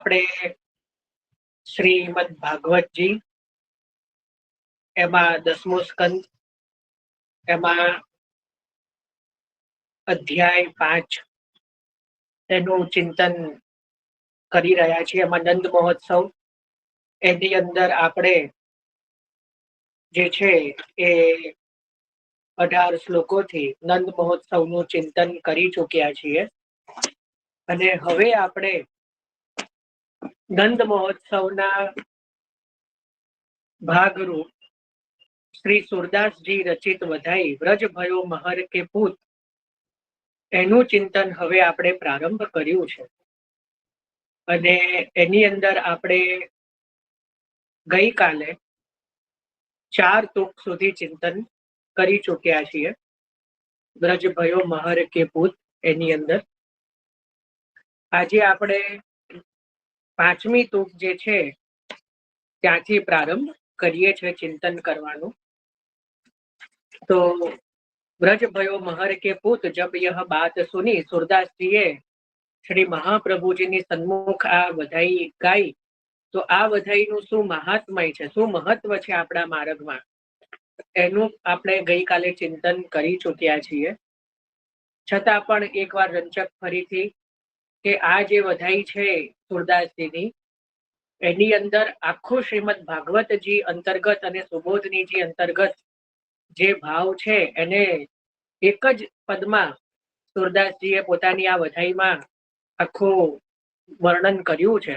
આપણે શ્રીમદ ભાગવતજી એમાં 10મો સ્કંદ એમાં અધ્યાય 5 એનું ચિંતન કરી રહ્યા છીએ. એમાં નંદ મહોત્સવ એની અંદર આપણે જે છે એ 18 શ્લોકોથી નંદ મહોત્સવનું ચિંતન કરી ચૂક્યા છીએ અને હવે આપણે નંદ મહોત્સવના ભાગરૂપ શ્રી સુરદાસજી રચિત વધાઈ વ્રજ ભયો મહર કે પૂત એનું ચિંતન હવે આપણે પ્રારંભ કર્યું છે અને એની અંદર આપણે ગઈકાલે 4 તુક સુધી ચિંતન કરી ચૂક્યા છીએ. વ્રજ ભયો મહર કે પૂત એની અંદર આજે આપણે 5મી તુક જે છે ત્યાંથી પ્રારંભ કરીએ છીએ ચિંતન કરવાનું. તો વ્રજ ભયો મહર કે પૂત જબ યહ બાત સુની, સુરદાસજીએ શ્રી મહાપ્રભુજીની સન્મુખ આ વધાઈ ગાઈ. તો આ વધાઈનું શું મહાત્મય છે, શું મહત્વ છે આપણા માર્ગમાં, એનું આપણે ગઈકાલે ચિંતન કરી ચૂક્યા છીએ. છતાં પણ એકવાર રંચક ફરીથી કે આ જે વધાઈ છે સુરદાસજીની એની અંદર આખું શ્રીમદ ભાગવતજી અંતર્ગત અને સુબોધનીજી અંતર્ગત જે ભાવ છે એને એક જ પદમાં સુરદાસજીએ પોતાની આ વધાઈમાં આખું વર્ણન કર્યું છે.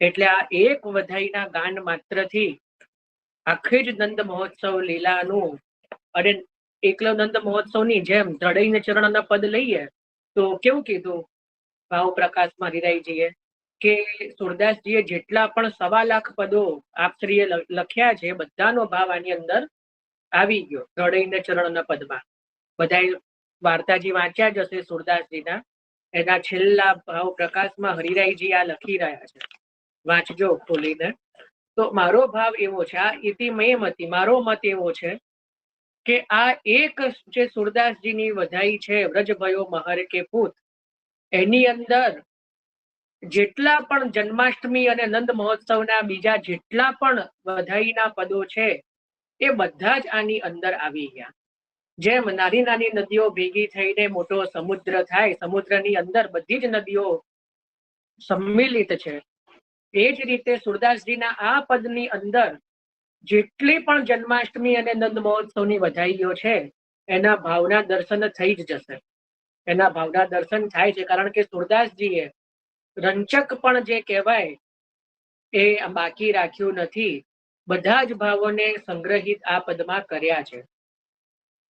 એટલે આ એક વધાઈના ગાન માત્રથી આખી જ નંદ મહોત્સવ લીલાનું, અને એકલો નંદ મહોત્સવની જેમ ધડઈને ચરણના પદ લઈએ તો કેવું કીધું ભાવ પ્રકાશમાં હરિરાયજીએ કે સુરદાસજીએ જેટલા પણ 1.25 લાખ પદો આપશ્રીએ લખ્યા છે બધાનો ભાવ આની અંદર આવી ગયો ધડઈને ચરણના પદમાં. બધાએ વાર્તાજી વાંચ્યા જ હશે સુરદાસજીના, એના છેલ્લા ભાવ પ્રકાશમાં હરિરાયજી આ લખી રહ્યા છે, વાંચજો ખોલીને. તો મારો ભાવ એવો છે, આ ઇતિ મેં મતી, મારો મત એવો છે કે આ એક જે સુરદાસજીની વધાઈ છે વ્રજ ભયો મહર કે પૂત, એની અંદર જેટલા પણ જન્માષ્ટમી અને નંદ મહોત્સવના બીજા જેટલા પણ વધાઈના પદો છે એ બધા જ આની અંદર આવી ગયા. જેમ નાની નાની નદીઓ ભેગી થઈને મોટો સમુદ્ર થાય, સમુદ્રની અંદર બધી જ નદીઓ સંમિલિત છે, એ જ રીતે સુરદાસજીના આ પદની અંદર જેટલી પણ જન્માષ્ટમી અને નંદ મહોત્સવની વધાઈઓ છે એના ભાવના દર્શન થઈ જ જશે. એના ભાવના દર્શન થાય છે કારણ કે સુરદાસજીએ રંચક પણ જે કહેવાય એ બાકી રાખ્યું નથી, બધા જ ભાવોને સંગ્રહિત આ પદમાં કર્યા છે.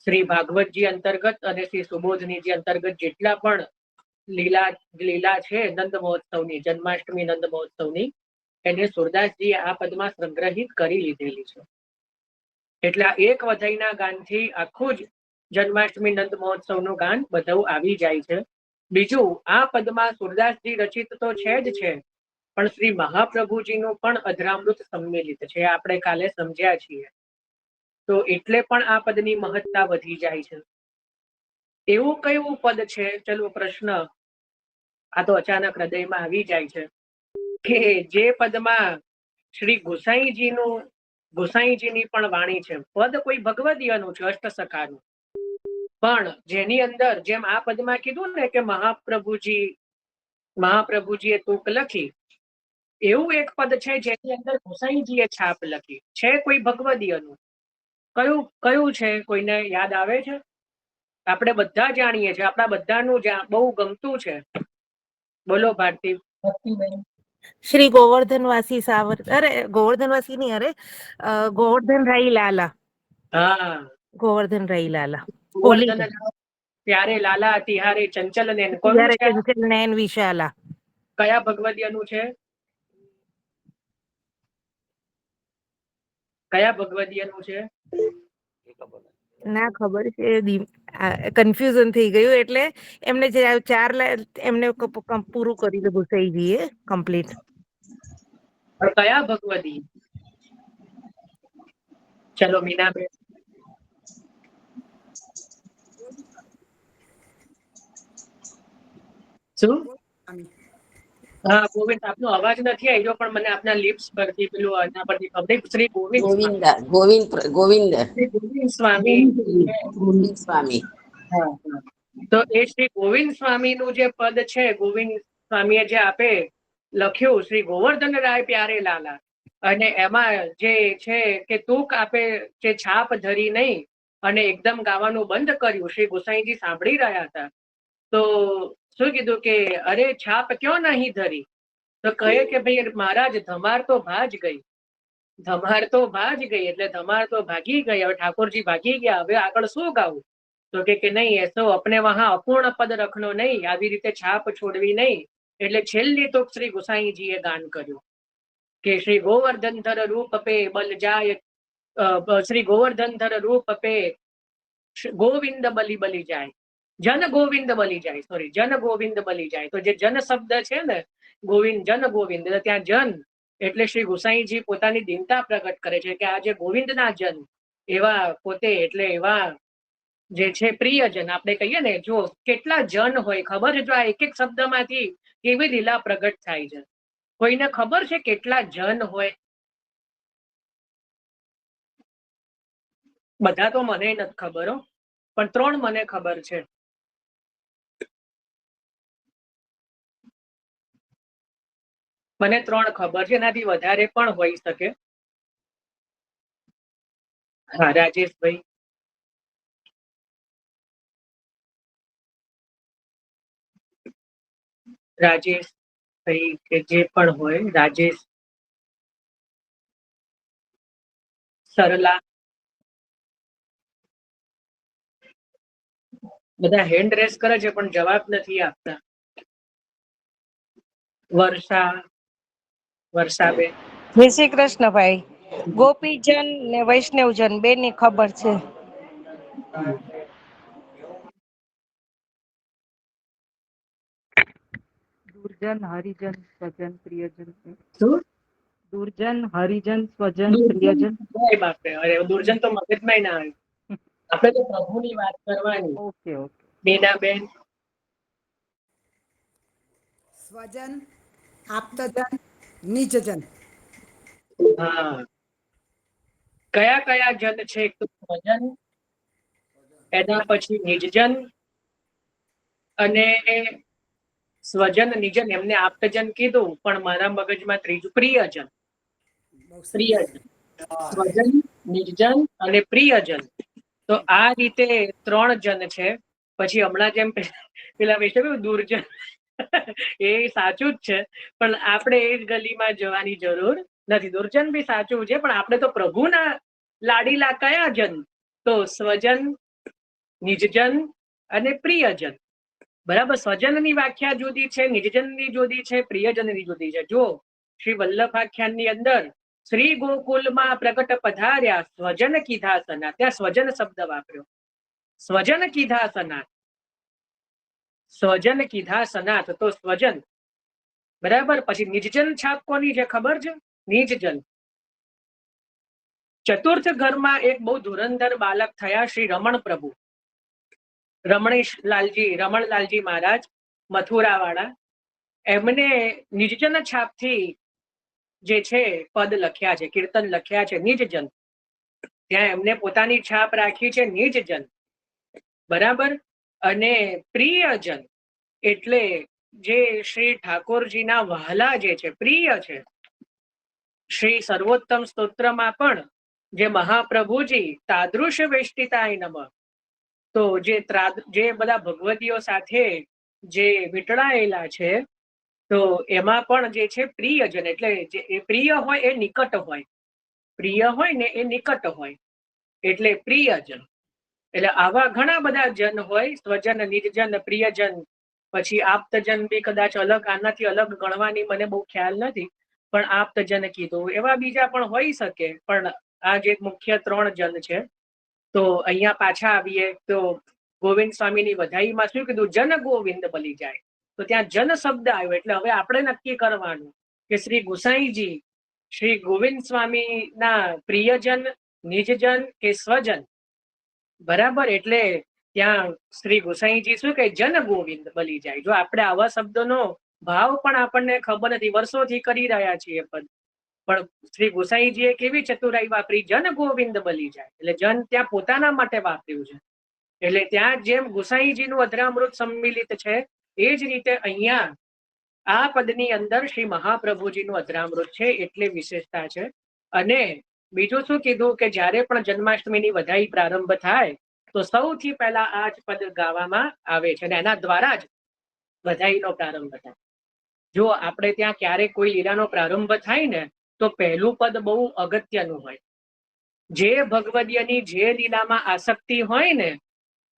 શ્રી ભાગવતજી અંતર્ગત અને શ્રી સુબોધનીજી અંતર્ગત જેટલા પણ લીલા છે નંદ મહોત્સવની, જન્માષ્ટમી નંદ મહોત્સવની, એને સુરદાસજીએ આ પદમાં સંગ્રહિત કરી લીધેલી છે. એટલે આ એક વધાઈના ગાનથી આખું જ જન્માષ્ટમી નંદ મહોત્સવનું ગાન બધું આવી જાય છે. બીજું, આ પદમાં સુરદાસજી રચિત તો છે જ છે, પણ શ્રી મહાપ્રભુજીનું પણ અધરામૃત સંમિલિત છે, આપણે કાલે સમજ્યા છીએ. તો એટલે પણ આ પદની મહત્તા વધી જાય છે. એવું કયું પદ છે, ચલો પ્રશ્ન આ તો અચાનક હૃદયમાં આવી જાય છે કે જે પદમાં શ્રી ગોસાઈજીની પણ વાણી છે. પદ કોઈ ભગવદીયનું છે, અષ્ટસખાનું, પણ જેની અંદર જેમ આ પદમાં કીધું ને કે મહાપ્રભુજીએ તુક લખી, એવું એક પદ છે જેની અંદર ગોસાઈજીએ છાપ લખી છે, કોઈ ભગવદીયનું. કયું છે, કોઈને યાદ આવે છે? આપણે બધા જાણીએ છીએ, આપણા બધાનું બહુ ગમતું છે. બોલો ભારતી. શ્રી ગોવર્ધનવાસી ગોવર્ધનવાસી નહીં, ગોવર્ધન રાઈ લાલા. હા, ગોવર્ધન રાઈ લાલા. ગોવર્ધન ત્યારે લાલા તિહારે ચંચલ નેન. કોનું છે? ચંચલ નયન વિશાલા. કયા ભગવદીયનું છે? કયા ભગવદીયનું છે? ના ખબર છે, કન્ફ્યુઝન થઈ ગયું. એટલે એમને જે 4 એમને પૂરું કરી દીધું ગોસાઈજીએ કમ્પ્લીટ. કયા ભગવદી? ચલો મીનાબેન. શું? હા ગોવિંદ, આપનો અવાજ નથી આવ્યો પણ મને આપના લિપ્સ પરથી પેલું એના પરથી ખબર શ્રી ગોવિંદ સ્વામી. ગોવિંદ શ્રી ગોવિંદ સ્વામી. ગોવિંદ સ્વામી. હા હા. તો એ શ્રી ગોવિંદ સ્વામીનું જે પદ છે, ગોવિંદ સ્વામીએ જે આપે લખ્યું શ્રી ગોવર્ધન રાય પ્યારે લાલા, અને એમાં જે છે કે તૂક આપે જે છાપ ધરી નહીં અને એકદમ ગાવાનું બંધ કર્યું. શ્રી ગોસાઈજી સાંભળી રહ્યા હતા તો શું કીધું કે અરે છાપ ક્યો નહીં ધરી? તો કહે કે ભાઈ મહારાજ ધમાર તો ભાજ ગઈ. ધમાર તો ભાજ ગઈ એટલે ધમાર તો ભાગી ગઈ. હવે ઠાકોરજી ભાગી ગયા, હવે આગળ શું ગાવું? તો કે નહીં, એસો અપને વહાં અપૂર્ણ પદ રખનો નહીં, આવી રીતે છાપ છોડવી નહીં. એટલે છેલ્લી તો શ્રી ગુસાઈજીએ ગાન કર્યું કે શ્રી ગોવર્ધન ધર રૂપ પે બલ જાય, શ્રી ગોવર્ધન ધર રૂપ પે ગોવિંદ બલી બલી જાય, જન ગોવિંદ બલી જાય, સોરી જન ગોવિંદ બલી જાય. તો જે જન શબ્દ છે ને, ગોવિંદ, જન ગોવિંદ, ત્યાં જન એટલે શ્રી ગુસાઈજી પોતાની દીનતા પ્રગટ કરે છે કે આ જે ગોવિંદના જન એવા પોતે, એટલે એવા જે છે પ્રિયજન આપણે કહીએ ને, જો કેટલા જન હોય ખબર છે? જો આ એક એક શબ્દમાંથી કેવી લીલા પ્રગટ થાય છે. કોઈને ખબર છે કેટલા જન હોય? બધા તો મને નથી ખબર હો, પણ 3 મને ખબર છે. મને 3 ખબર છે, એનાથી વધારે પણ હોઈ શકે. હા રાજેશભાઈ. રાજેશ ભાઈ કે જે પણ હોય, રાજેશ, સરલા, બધા હેન્ડ રેસ કરે છે પણ જવાબ નથી આપતા. વર્ષાબેન. જય શ્રી કૃષ્ણ ભાઈ. ગોપીજન ને વૈષ્ણવજન બે ની ખબર છે. દુર્જન, હરિજન, સ્વજન, પ્રિયજન. શું? દુર્જન, હરિજન, સ્વજન, પ્રિયજન. બાપરે, અરે દુર્જન તો મગજમાં ના આવ્યું. આપણે તો પ્રભુની વાત કરવાની. Okay okay. બેનાબેન. સ્વજન, આપ્તજન, નિજજન. હા. કયા કયા જન છે? એક તો સ્વજન, એના પછી નિજજન, અને સ્વજન, નિજન એમને આપ્તજન કીધું, પણ મારા મગજમાં ત્રીજું પ્રિયજન. પ્રિયજન, સ્વજન, નિજજન અને પ્રિયજન. તો આ રીતે 3 જન છે. પછી હમણાં જેમ પેલા વિશે દુર્જન, એ સાચું જ છે, પણ આપણે એ જ ગલીમાં જવાની જરૂર નથી. દુર્જન બી સાચું છે, પણ આપણે તો પ્રભુના લાડીલા કયા જન? તો સ્વજન, નિજજન અને પ્રિયજન. બરાબર. સ્વજનની વ્યાખ્યા જુદી છે, નિજજનની જુદી છે, પ્રિયજનની જુદી છે. જો શ્રી વલ્લભાખ્યાનની અંદર શ્રી ગોકુલમાં પ્રગટ પધાર્યા, સ્વજન કીધા સના, ત્યાં સ્વજન શબ્દ વાપર્યો. સ્વજન કીધા સનાથ, સ્વજન કીધા સનાથ, તો સ્વજન. બરાબર. પછી નિજજન છાપ કોની છે ખબર છે? નિજજન. ચતુર્થ ઘરમાં એક બહુ ધુરંધર બાલક થયા, શ્રી રમણ પ્રભુ, રમણલાલજી મહારાજ મથુરા વાળા. એમને નિજજન છાપથી જે છે પદ લખ્યા છે, કીર્તન લખ્યા છે નિજજન. ત્યાં એમને પોતાની છાપ રાખી છે નિજજન. બરાબર. અને પ્રિયજન એટલે જે શ્રી ઠાકોરજીના વહાલા જે છે, પ્રિય છે. શ્રી સર્વોત્તમ સ્તોત્રમાં પણ જે મહાપ્રભુજી તાદૃશ વેષ્ટિતાય નમઃ, તો જે બધા ભગવતીઓ સાથે જે વીંટળાયેલા છે, તો એમાં પણ જે છે પ્રિયજન, એટલે જે પ્રિય હોય એ નિકટ હોય. પ્રિય હોય ને એ નિકટ હોય, એટલે પ્રિયજન. એટલે આવા ઘણા બધા જન હોય. સ્વજન, નિજજન, પ્રિયજન. પછી આપ્તજન બી કદાચ અલગ, આનાથી અલગ ગણવાની મને બહુ ખ્યાલ નથી, પણ આપ્તજન કીધું. એવા બીજા પણ હોઈ શકે, પણ આ જે મુખ્ય 3 જન છે. તો અહીંયા પાછા આવીએ તો ગોવિંદ સ્વામીની વધાઈમાં શું કીધું? જન ગોવિંદ બલી જાય. તો ત્યાં જન શબ્દ આવ્યો, એટલે હવે આપણે નક્કી કરવાનું કે શ્રી ગુસાઈજી શ્રી ગોવિંદ સ્વામીના પ્રિયજન, નિજજન કે સ્વજન. બરાબર. એટલે ત્યાં શ્રી ગુસાઈજી શું કહે? જન ગોવિંદ બલી જાય. જો આપણે આવા શબ્દોનો ભાવ પણ આપણને ખબર નથી, વર્ષોથી કરી રહ્યા છીએ પદ. પણ શ્રી ગુસાઈજીએ કેવી ચતુરાઈ વાપરી, જન ગોવિંદ બલી જાય, એટલે જન ત્યાં પોતાના માટે વાપર્યું છે. એટલે ત્યાં જેમ ગુસાઈજીનું અધરામૃત સંમિલિત છે, એ જ રીતે અહીંયા આ પદની અંદર શ્રી મહાપ્રભુજીનું અધરામૃત છે, એટલે વિશેષતા છે. અને બીજું શું કીધું કે જ્યારે પણ જન્માષ્ટમીની વધાઈ પ્રારંભ થાય તો સૌથી પહેલા આ જ પદ ગાવામાં આવે છે અને એના દ્વારા જ વધાઈનો પ્રારંભ થાય. જો આપણે ત્યાં ક્યારેક કોઈ લીલાનો પ્રારંભ થાય ને તો પહેલું પદ બહુ અગત્યનું હોય. જે ભગવદીયની જે લીલામાં આસક્તિ હોય ને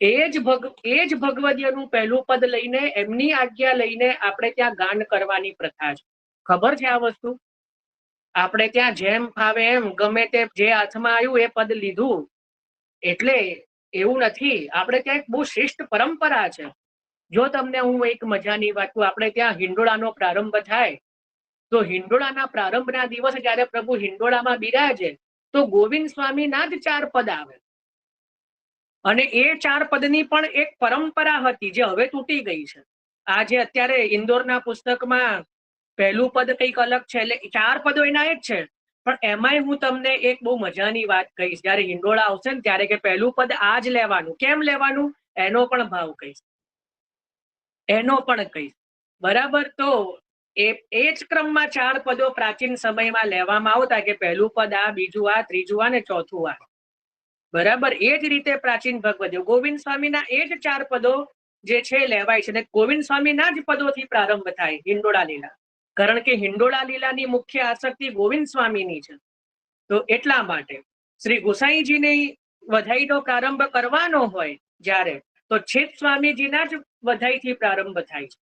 એ જ ભગવદીયનું પહેલું પદ લઈને એમની આજ્ઞા લઈને આપણે ત્યાં ગાન કરવાની પ્રથા છે. ખબર છે આ વસ્તુ? આપણે ત્યાં જેમ ફાવે એમ ગમે તે જે હાથમાં આવ્યું એ પદ લીધું, એટલે એવું નથી. આપણે ત્યાં એક બહુ શ્રેષ્ઠ પરંપરા છે. જો તમને હું એક મજાની વાત કહું, આપણે ત્યાં હિંડોળાનો પ્રારંભ થાય તો હિંડોળાના પ્રારંભના દિવસે જયારે પ્રભુ હિંડોળામાં બિરાજે તો ગોવિંદ સ્વામીના જ 4 પદ આવે. અને એ 4 પદની પણ એક પરંપરા હતી જે હવે તૂટી ગઈ છે. આ જે અત્યારે ઇન્દોરના પુસ્તકમાં પહેલું પદ કંઈક અલગ છે, એટલે 4 પદો એના જ છે. પણ એમાંય હું તમને એક બહુ મજાની વાત કહીશ. જયારે હિંડોળા આવશે ને ત્યારે કે પહેલું પદ આ જ લેવાનું. કેમ લેવાનું એનો પણ ભાવ કહીશ, એનો પણ કહીશ. બરાબર? તો એ જ ક્રમમાં 4 પદો પ્રાચીન સમયમાં લેવામાં આવતા કે પહેલું પદ આ, બીજું આ, ત્રીજું આ ને ચોથું આ. બરાબર? એ જ રીતે પ્રાચીન ભગવદીઓ ગોવિંદ સ્વામીના એ જ 4 પદો જે છે લેવાય છે. ને ગોવિંદ સ્વામીના જ પદોથી પ્રારંભ થાય હિંડોળા લીલા, કારણ કે હિંડોળા લીલાની મુખ્ય આસક્તિ ગોવિંદ સ્વામીની છે. તો એટલા માટે શ્રી ગુસાઈજીની વધાઈનો પ્રારંભ કરવાનો હોય જ્યારે, તો છેદ સ્વામીજીના જ વધાઈથી પ્રારંભ થાય છે.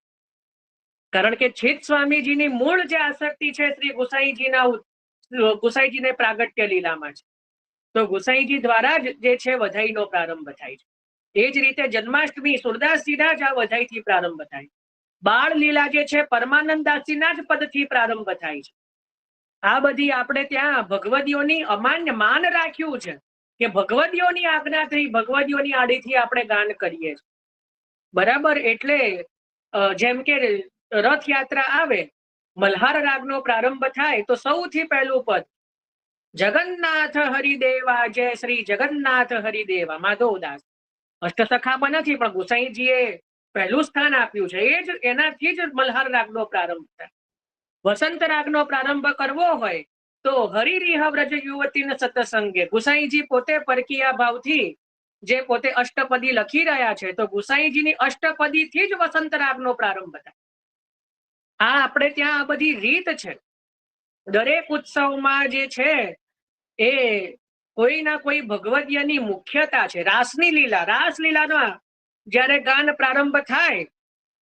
કારણ કે છેદ સ્વામીજીની મૂળ જે આસક્તિ છે શ્રી ગુસાઈજીને પ્રાગટ્ય લીલામાં છે. તો ગુસાઈજી દ્વારા જ જે છે વધાઈનો પ્રારંભ થાય છે. એ જ રીતે જન્માષ્ટમી સુરદાસજીના જ આ વધાઈથી પ્રારંભ થાય. બાળ લીલા જે છે પરમાનંદ દાસજીના જ પદથી પ્રારંભ થાય છે. આ બધી આપણે ત્યાં ભગવદીઓની અમાન્ય માન રાખ્યું છે કે ભગવદીઓની આજ્ઞાથી, ભગવદીઓની આડીથી આપણે ગાન કરીએ છીએ. બરાબર? એટલે જેમ કે રથયાત્રા આવે, મલ્હાર રાગનો પ્રારંભ થાય તો સૌથી પહેલું પદ જગન્નાથ હરિદેવા જય શ્રી જગન્નાથ હરિદેવા, માધવદાસ. અષ્ટસખામાં નથી પણ ગુસાઈજીએ પહેલું સ્થાન આપ્યું છે. એ જ એનાથી જ મલ્હાર રાગનો પ્રારંભ થાય. વસંત રાગનો પ્રારંભ કરવો હોય તો હરિરિહ વ્રજ યુવતીને સતસંગે, ગુસાઈજી પોતે પરકીયા ભાવથી જે પોતે અષ્ટપદી લખી રહ્યા છે, તો ગુસાઈજીની અષ્ટપદીથી જ વસંત રાગનો પ્રારંભ થાય. આ આપણે ત્યાં આ બધી રીત છે. દરેક ઉત્સવમાં જે છે એ કોઈ ના કોઈ ભગવદીયની મુખ્યતા છે. રાસની લીલા, રાસલીલાનો જયારે ગાન પ્રારંભ થાય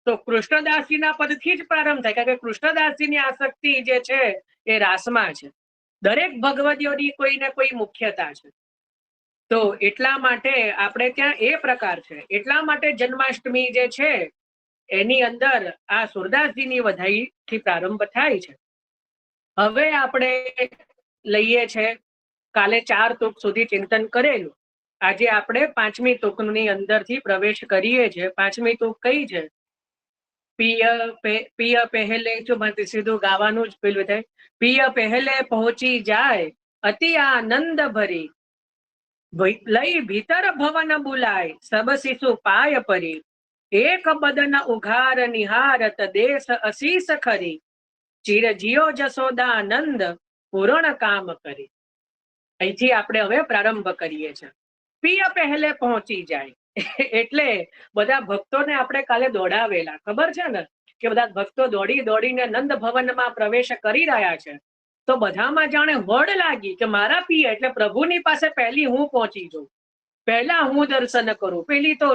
તો કૃષ્ણદાસજીના પદથી જ પ્રારંભ થાય, કારણ કે કૃષ્ણદાસજીની આસક્તિ જે છે એ રાસમાં છે. દરેક ભગવદીઓની કોઈ ને કોઈ મુખ્યતા છે. તો એટલા માટે આપણે ત્યાં એ પ્રકાર છે. એટલા માટે જન્માષ્ટમી જે છે એની અંદર આ સુરદાસજીની વધાઈથી પ્રારંભ થાય છે. હવે આપણે લઈએ છે કાલે 4 તુક સુધી ચિંતન કરેલું. આજે આપણે 5મી તુકની અંદરથી પ્રવેશ કરીએ છીએ. 5મી તુક કઈ છે? પિય પહેલે, જો મને સીધું ગાવાનું જ પેલું થાય. પિય પહેલે પહોંચી જાય અતિ આનંદ ભરી, લઈ ભીતર ભવન બુલાય સબ શિશુ પાય પરી, એક બદન ઉઘાર નિહારત દેશ અશીષ ખરી, ચિર જીઓ જશોદાનંદ પૂર્ણ કામ કરી. અહીંથી આપણે હવે પ્રારંભ કરીએ છીએ. પિય પહેલે પહોંચી જાય એટલે બધા ભક્તોને આપણે કાલે દોડાવેલા, ખબર છે ને કે બધા ભક્તો દોડી દોડીને નંદ ભવનમાં પ્રવેશ કરી રહ્યા છે. તો બધામાં જાણે હોડ લાગી કે મારા પિય એટલે પ્રભુની પાસે પહેલી હું પહોંચી જાઉં, પહેલા હું દર્શન કરું. પેલી તો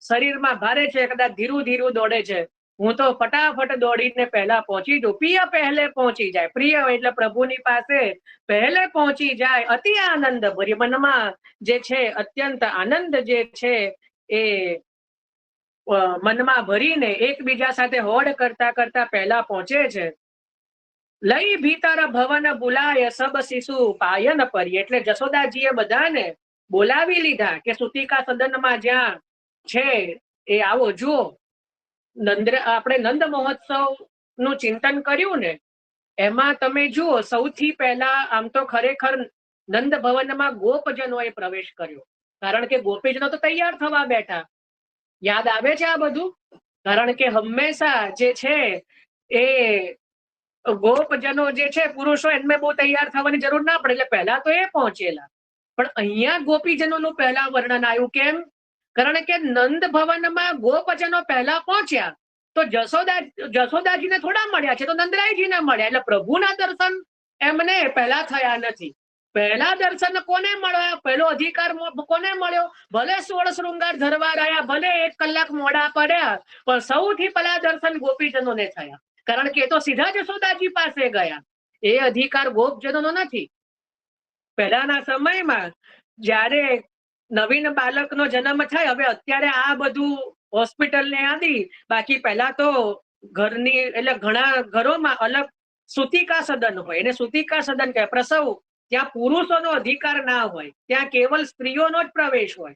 શરીરમાં ભારે છે, કદાચ ધીરું ધીરું દોડે છે, હું તો ફટાફટ દોડીને પહેલા પહોંચી જાઉં. પિય પહેલે પહોંચી જાય, પ્રિય એટલે પ્રભુની પાસે પહેલે પહોંચી જાય. અતિ આનંદ ભરી, મનમાં જે છે અત્યંત આનંદ જે છે એ મનમાં ભરીને એકબીજા સાથે હોડ કરતા કરતા પહેલા પહોંચે છે. લઈ ભીતર ભવન બુલાય સબ શિશુ પાયન પરી, એટલે જશોદાજીએ બધાને બોલાવી લીધા કે સુતિકા સદનમાં જ્યાં છે એ આવો જુઓ. આપણે નંદ મહોત્સવ નું ચિંતન કર્યું ને એમાં તમે જુઓ સૌથી પહેલા આમ તો ખરેખર નંદ ભવનમાં ગોપજનોએ પ્રવેશ કર્યો, કારણ કે ગોપીજનો તો તૈયાર થવા બેઠા. યાદ આવે છે આ બધું? કારણ કે હંમેશા જે છે એ ગોપજનો જે છે પુરુષો એમને બહુ તૈયાર થવાની જરૂર ના પડે, એટલે પહેલા તો એ પહોંચેલા. પણ અહીંયા ગોપીજનોનું પહેલા વર્ણન આવ્યું. કેમ? કારણ કે નંદ ભવનમાં ગોપજનો પહેલા પહોંચ્યા તો જશોદાજીને થોડા મળ્યા છે, તો નંદરાયજીને મળ્યા. એટલે પ્રભુના દર્શન એમને પહેલા થયા નથી. પહેલા દર્શન કોને મળ્યા? પહેલો અધિકાર કોને મળ્યો? ભલે 16 શૃંગાર ધરવા રહ્યા, ભલે 1 કલાક મોડા પડ્યા, પણ સૌથી પહેલા દર્શન ગોપીજનોને થયા. કારણ કે એ તો સીધા જશોદાજી પાસે ગયા. એ અધિકાર ગોપજનોનો નથી. પહેલાના સમયમાં જ્યારે નવીન બાળકનો જન્મ થાય, હવે અત્યારે આ બધું હોસ્પિટલ ને આદિ, બાકી પહેલા તો ઘરની એટલે ઘણા ઘરોમાં અલગ સુતિકા સદન હોય, એને સુતિકા સદન કહે. પ્રસવ ત્યાં પુરુષોનો અધિકાર ના હોય, ત્યાં કેવલ સ્ત્રીઓનો જ પ્રવેશ હોય.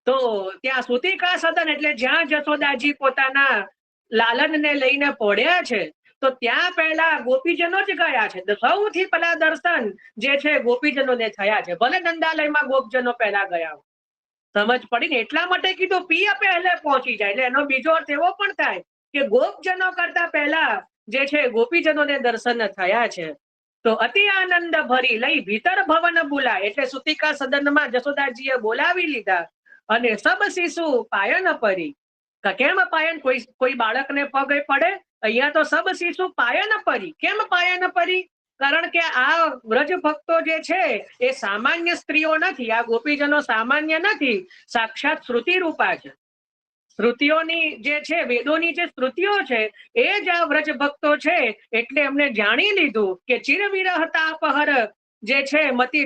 તો ત્યાં સુતિકા સદન એટલે જ્યાં જશોદાજી પોતાના લાલનને લઈને પડ્યા છે, તો ત્યાં પહેલા ગોપીજનો જ ગયા છે. સૌથી પહેલા દર્શન જે છે ગોપીજનોને થયા છે. ભલે નંદાલયમાં ગોપજનો પહેલા ગયા. સમજ પડી ને? એટલા માટે કીધું પિય પહેલે પહોંચી જાય. એટલે એનો બીજો અર્થ એવો પણ થાય કે ગોપજનો કરતા પહેલા જે છે ગોપીજનોને દર્શન થયા છે. તો અતિ આનંદ ભરી લઈ ભીતર ભવન બોલાય, એટલે સુતિકા સદનમાં જશોદાજીએ બોલાવી લીધા. અને સબ શિશુ પાયન પરી. કેમ પાયન? કોઈ બાળકને પગે પડે? અહીંયા તો સબ શિશુ પાયન પરી. કેમ પાયન પરી? કારણ કે આ વ્રજ ભક્તો જે છે એ સામાન્ય સ્ત્રીઓ નથી. આ ગોપીજનો સામાન્ય નથી, સાક્ષાત શ્રુતિ રૂપા છે. શ્રુતિઓની જે છે, વેદોની જે શ્રુતિઓ છે એ જ આ વ્રજ ભક્તો છે. એટલે એમને જાણી લીધું કે ચિરવિરહ તાપહર જે છે મતિ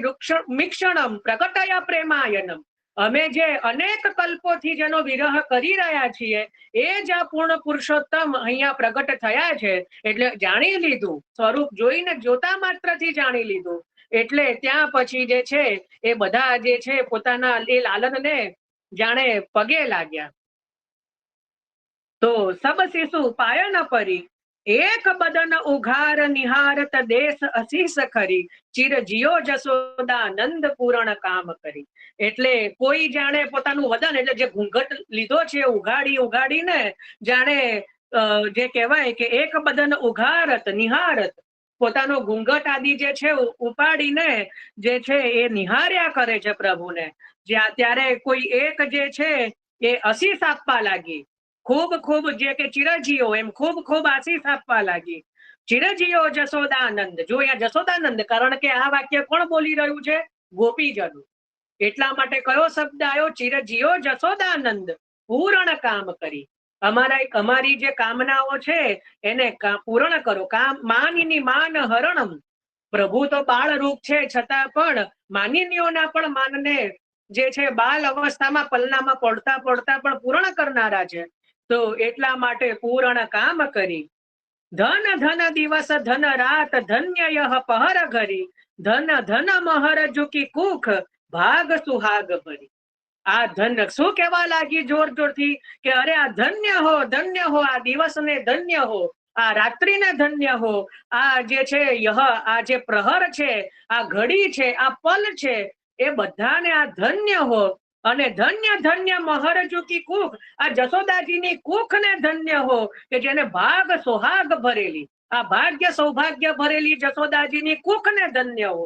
મિક્ષણમ પ્રકટય પ્રેમાયનમ. અમે જે અનેક કલ્પોથી જેનો વિરહ કરી રહ્યા છીએ એ જ આ પૂર્ણ પુરુષોત્તમ અહીંયા પ્રગટ થયા છે. એટલે જાણી લીધું, સ્વરૂપ જોઈને જોતા માત્રથી જાણી લીધું. એટલે ત્યાં પછી જે છે એ બધા જે છે પોતાના એ લાલનને જાણે પગે લાગ્યા. તો સબ શિશુ પાયન પરી એક બદન ઉઘાર નિહારત દેશ અશીષ ખરી ચિર જીયો જશોદા નંદ પૂરણ કામ કરી. એટલે કોઈ જાણે પોતાનું વદન એટલે જે ઘૂંઘટ લીધો છે ઉઘાડીને જાણે જે કહેવાય કે એક બદન ઉઘારત નિહારત, પોતાનો ઘૂંઘટ આદિ જે છે ઉપાડીને જે છે એ નિહાર્યા કરે છે પ્રભુને. ત્યારે કોઈ એક જે છે એ આશીષ આપવા લાગી. ખૂબ જે કે ચિરજીઓ એમ ખૂબ આશીષ આપવા લાગી. ચિરજીઓ જશોદાનંદ. જો અહીંયા જશોદાનંદ, કારણ કે આ વાક્ય કોણ બોલી રહ્યું છે? ગોપીજનો. એટલા માટે કયો શબ્દ આવ્યો? ચિરજીઓ જશોદાનંદ પૂર્ણ કામ કરી. અમારી જે કામનાઓ છે એને પૂર્ણ કરો. કામ માનિની માન હરણમ. પ્રભુ તો બાળ રૂપ છે, છતાં પણ માનિનીઓના પણ માનને જે છે બાલ અવસ્થામાં પલ્લામાં પડતા પણ પૂર્ણ કરનારા છે. તો એટલા માટે પૂર્ણ કામ કરી. ધન ધન દિવસ ધન રાત ધન્ય યહ પહર ઘરી ધન ધન મહર જુકી કુખ ભાગ સુહાગ ભરી. આ ધન શું કહેવા લાગી જોરથી કે અરે આ ધન્ય હો, આ દિવસને ધન્ય હો, આ રાત્રિને ધન્ય હો, આ જે છે યહ, આ જે પ્રહર છે, આ ઘડી છે, આ પલ છે, એ બધાને આ ધન્ય હો. અને ધન્ય ધન્ય મહર જુકી કુખ, આ જશોદાજીની કુખ ને ધન્ય હો કે જેને ભાગ સોહાગ ભરેલી, આ ભાગ્ય સૌભાગ્ય ભરેલી જશોદાજીની કુખ ને ધન્ય હો.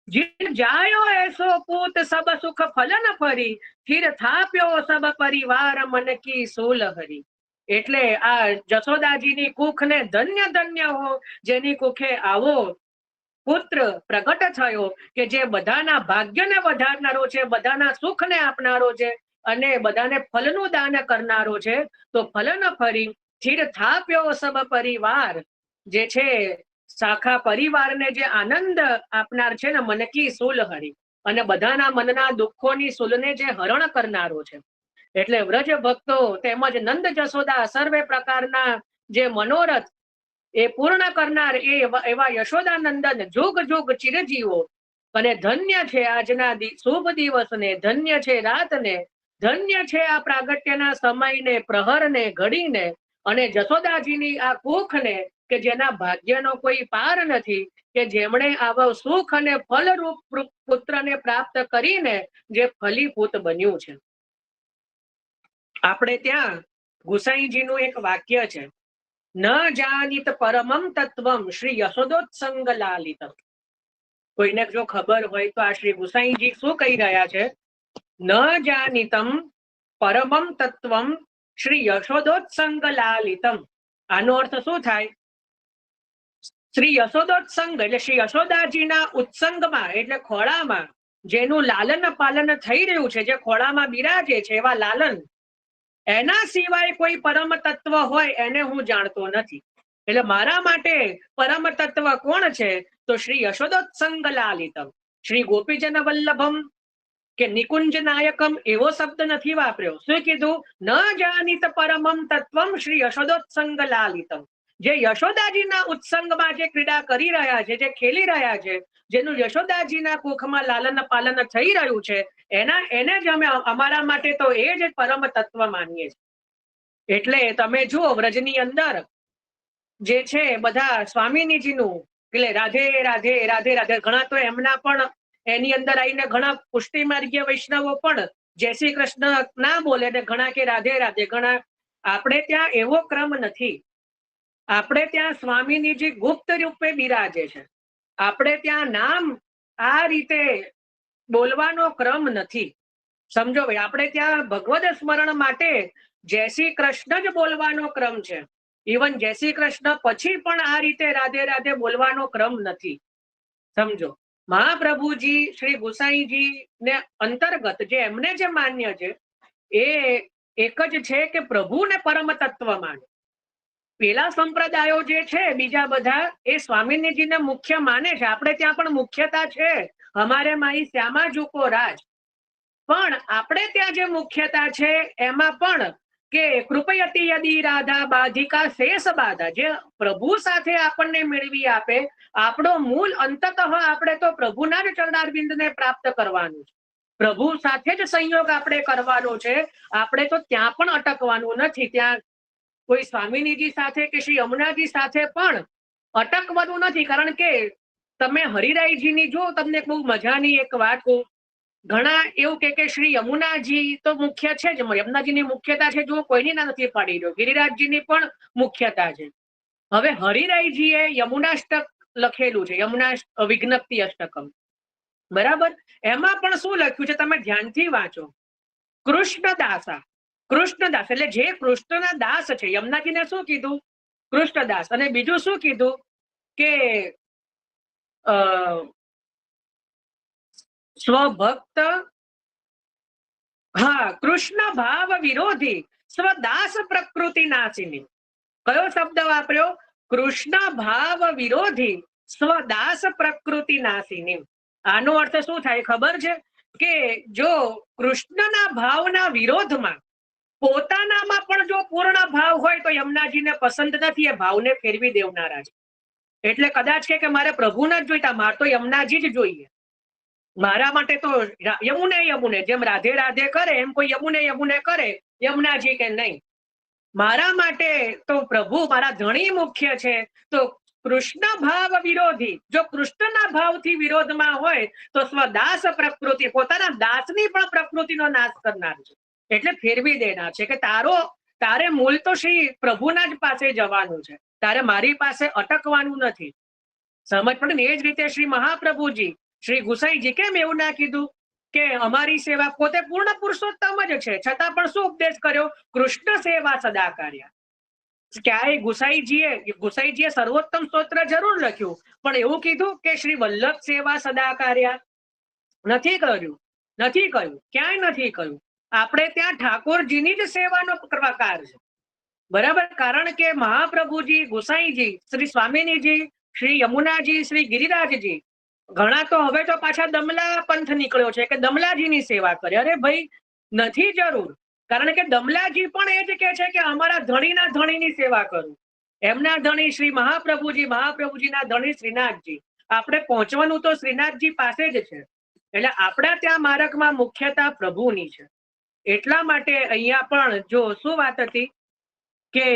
જીન જાયો એસો પૂત સબ સુખ ફલન ફરી ફિર થાપ્યો સબ પરિવાર મન કી સોલ હરી. એટલે આ જશોદાજીની કુખ ને ધન્ય ધન્ય હો, જેની કુખે આવો પુત્ર પ્રગટ થયો કે જે બધાના ભાગ્યને વધારનારો છે, બધાના સુખને આપનારો છે અને બધાને ફલનું દાન કરનારો છે. તો ફલન ફરી સ્થિર થાપ્યો સબ પરિવાર, જે છે શાખા પરિવારને જે આનંદ આપનાર છે ને, મનકી સુલ હરી, અને બધાના મનના દુઃખોની સુલને જે હરણ કરનારો છે. એટલે વ્રજ ભક્તો તેમજ નંદ જશોદા સર્વે પ્રકારના જે મનોરથ એ પૂર્ણ કરનાર એવા યશોદાનંદન જુગ જુગ ચિરજીવો. અને ધન્ય છે આજના શુભ દિવસને, ધન્ય છે રાતને, ધન્ય છે આ પ્રાગટ્યના સમયને, પ્રહરને, ઘડીને. અને જશોદાજીની આ કુખને કે જેના ભાગ્યનો કોઈ પાર નથી, કે જેમણે આવા સુખ અને ફલરૂપ પુત્રને પ્રાપ્ત કરીને જે ફલીભૂત બન્યું છે. આપણે ત્યાં ગુસાઈજીનું એક વાક્ય છે, ન જાનિત પરમમ તત્વમ શ્રી યશોદોત્સંગ લાલિતમ. કોઈને જો ખબર હોય તો આ શ્રી ગુસાઈજી શું કહી રહ્યા છે? ન જાનિતમ પરમમ તત્વમ શ્રી યશોદોત્સંગ લાલિતમ. આનો અર્થ શું થાય? શ્રી યશોદોત્સંગ એટલે શ્રી યશોદાજીના ઉત્સંગમાં એટલે ખોળામાં જેનું લાલન પાલન થઈ રહ્યું છે, જે ખોળામાં બિરાજે છે એવા લાલન, એના સિવાય કોઈ પરમ તત્વ હોય એને હું જાણતો નથી. એટલે મારા માટે પરમ તત્વ કોણ છે? તો શ્રી યશોદોત્સંગ લાલિતમ. શ્રી ગોપીજન વલ્લભમ કે નિકુંજ નાયકમ એવો શબ્દ નથી વાપર્યો. શું કીધું? ન જાનિત પરમમ તત્વમ શ્રી યશોદોત્સંગ લાલિતમ. જે યશોદાજીના ઉત્સંગમાં જે ક્રીડા કરી રહ્યા છે, જે ખેલી રહ્યા છે, જેનું યશોદાજીના કુખમાં લાલન પાલન થઈ રહ્યું છે, એને જ અમે અમારા માટે તો એ જ પરમ તત્વ માનીએ છીએ. એટલે તમે જુઓ વ્રજની અંદર જે છે બધા સ્વામિનીજીનું એટલે રાધે રાધે રાધે રાધે, ઘણા તો એમના પણ એની અંદર આવીને ઘણા પુષ્ટિ માર્ગીય વૈષ્ણવો પણ જય શ્રી કૃષ્ણ ના બોલે ને ઘણા કે રાધે રાધે. ઘણા આપણે ત્યાં એવો ક્રમ નથી. આપણે ત્યાં સ્વામિનીજી ગુપ્ત રૂપે બિરાજે છે. આપણે ત્યાં નામ આ રીતે બોલવાનો ક્રમ નથી. સમજો ભાઈ, આપણે ત્યાં ભગવદ સ્મરણ માટે જય શ્રી કૃષ્ણ જ બોલવાનો ક્રમ છે. ઇવન જય શ્રી કૃષ્ણ પછી પણ આ રીતે રાધે રાધે બોલવાનો ક્રમ નથી. સમજો, મહાપ્રભુજી શ્રી ગુસાઈજી ને અંતર્ગત જે એમને જે માન્ય છે એ એક જ છે કે પ્રભુને પરમ તત્વ માને. પેલા સંપ્રદાયો જે છે બીજા બધા એ સ્વામિનીજીને મુખ્ય માને છે. આપણે ત્યાં પણ મુખ્યતા છે, અમારે માઈ શ્યામા જુકો રાજ. પણ આપણે ત્યાં જે મુખ્યતા છે એમાં પણ કે કૃપયતી યદી રાધા બાધિકા શેષ બાધા, જે પ્રભુ સાથે આપણને મેળવી આપે. આપણો મૂળ અંતતઃ આપણે તો પ્રભુના જ ચરણારવિંદને પ્રાપ્ત કરવાનું છે. પ્રભુ સાથે જ સંયોગ આપણે કરવાનો છે. આપણે તો ત્યાં પણ અટકવાનું નથી. ત્યાં કોઈ સ્વામિનીજી સાથે કે શ્રી યમુનાજી સાથે પણ અટકવાનું નથી. કારણ કે તમે હરિરાયજીની જો તમને બહુ મજાની એક વાત કહું, ઘણા એવું કે શ્રી યમુનાજી તો મુખ્ય છે જ, યમુનાજીની મુખ્યતા છે જો કોઈની ના નથી પાડી રહ્યો, ગિરિરાજજીની પણ મુખ્યતા છે. હવે હરિરાયજીએ યમુનાષ્ટક લખેલું છે, યમુના વિજ્ઞપ્તિ અષ્ટકમ, બરાબર? એમાં પણ શું લખ્યું છે તમે ધ્યાનથી વાંચો. કૃષ્ણદાસા, કૃષ્ણદાસ એટલે જે કૃષ્ણના દાસ છે. યમુનાજીને શું કીધું? કૃષ્ણદાસ. અને બીજું શું કીધું કે સ્વભક્ત, હા, કૃષ્ણ ભાવ વિરોધી સ્વદાસ પ્રકૃતિ નાશિની. કયો શબ્દ વાપર્યો? કૃષ્ણ ભાવ વિરોધી સ્વદાસ પ્રકૃતિ નાશિની. આનો અર્થ શું થાય ખબર છે? કે જો કૃષ્ણના ભાવના વિરોધમાં પોતાનામાં પણ જો પૂર્ણ ભાવ હોય તો યમુનાજીને પસંદ નથી. એ ભાવને ફેરવી દેવનારા છે. એટલે કદાચ કે મારે પ્રભુને જ જોઈતા, મારે તો યમુનાજી જ જોઈએ. મારા માટે તો યમુને યમુને, જેમ રાધે રાધે કરે એમ કોઈ યમુને યમુને કરે, યમુનાજી કે નહીં. મારા માટે તો પ્રભુ મારા ધણી મુખ્ય છે. તો કૃષ્ણ ભાવ વિરોધી, જો કૃષ્ણના ભાવથી વિરોધમાં હોય તો સ્વદાસ પ્રકૃતિ, પોતાના દાસની પણ પ્રકૃતિનો નાશ કરનાર છે. એટલે ફેરવી દેનાર છે કે તારે મૂળ તો શ્રી પ્રભુના જ પાસે જવાનું છે, તારે મારી પાસે અટકવાનું નથી. સમજ પડે ને? એ જ રીતે શ્રી મહાપ્રભુજી શ્રી ગુસાઈજી કેમ એવું ના કીધું કે અમારી સેવા, પોતે પૂર્ણ પુરુષોત્તમ જ છે છતાં પણ શું ઉપદેશ કર્યો? કૃષ્ણ સેવા સદા કાર્ય. ક્યાંય ગુસાઈજીએ સર્વોત્તમ સ્તોત્ર જરૂર લખ્યું, પણ એવું કીધું કે શ્રી વલ્લભ સેવા સદા કાર્ય નથી કર્યું. નથી કહ્યું, ક્યાંય નથી કહ્યું. આપણે ત્યાં ઠાકોરજીની જ સેવાનો પ્રકાર છે, બરાબર? કારણ કે મહાપ્રભુજી, ગુસાઈજી, શ્રી સ્વામિનીજી, શ્રી યમુનાજી, શ્રી ગિરિરાજજી, ઘણા તો હવે તો પાછા દમલા પંથ નીકળ્યો છે કે દમલાજીની સેવા કરે. અરે ભાઈ, નથી જરૂર. કારણ કે દમલાજી પણ એ જ કે છે કે અમારા ધણીના ધણીની સેવા કરું. એમના ધણી શ્રી મહાપ્રભુજી, મહાપ્રભુજીના ધણી શ્રીનાથજી. આપણે પહોંચવાનું તો શ્રીનાથજી પાસે જ છે. એટલે આપણા ત્યાં માર્ગમાં મુખ્યતા પ્રભુની છે. એટલા માટે અહીંયા પણ જો શું વાત હતી કે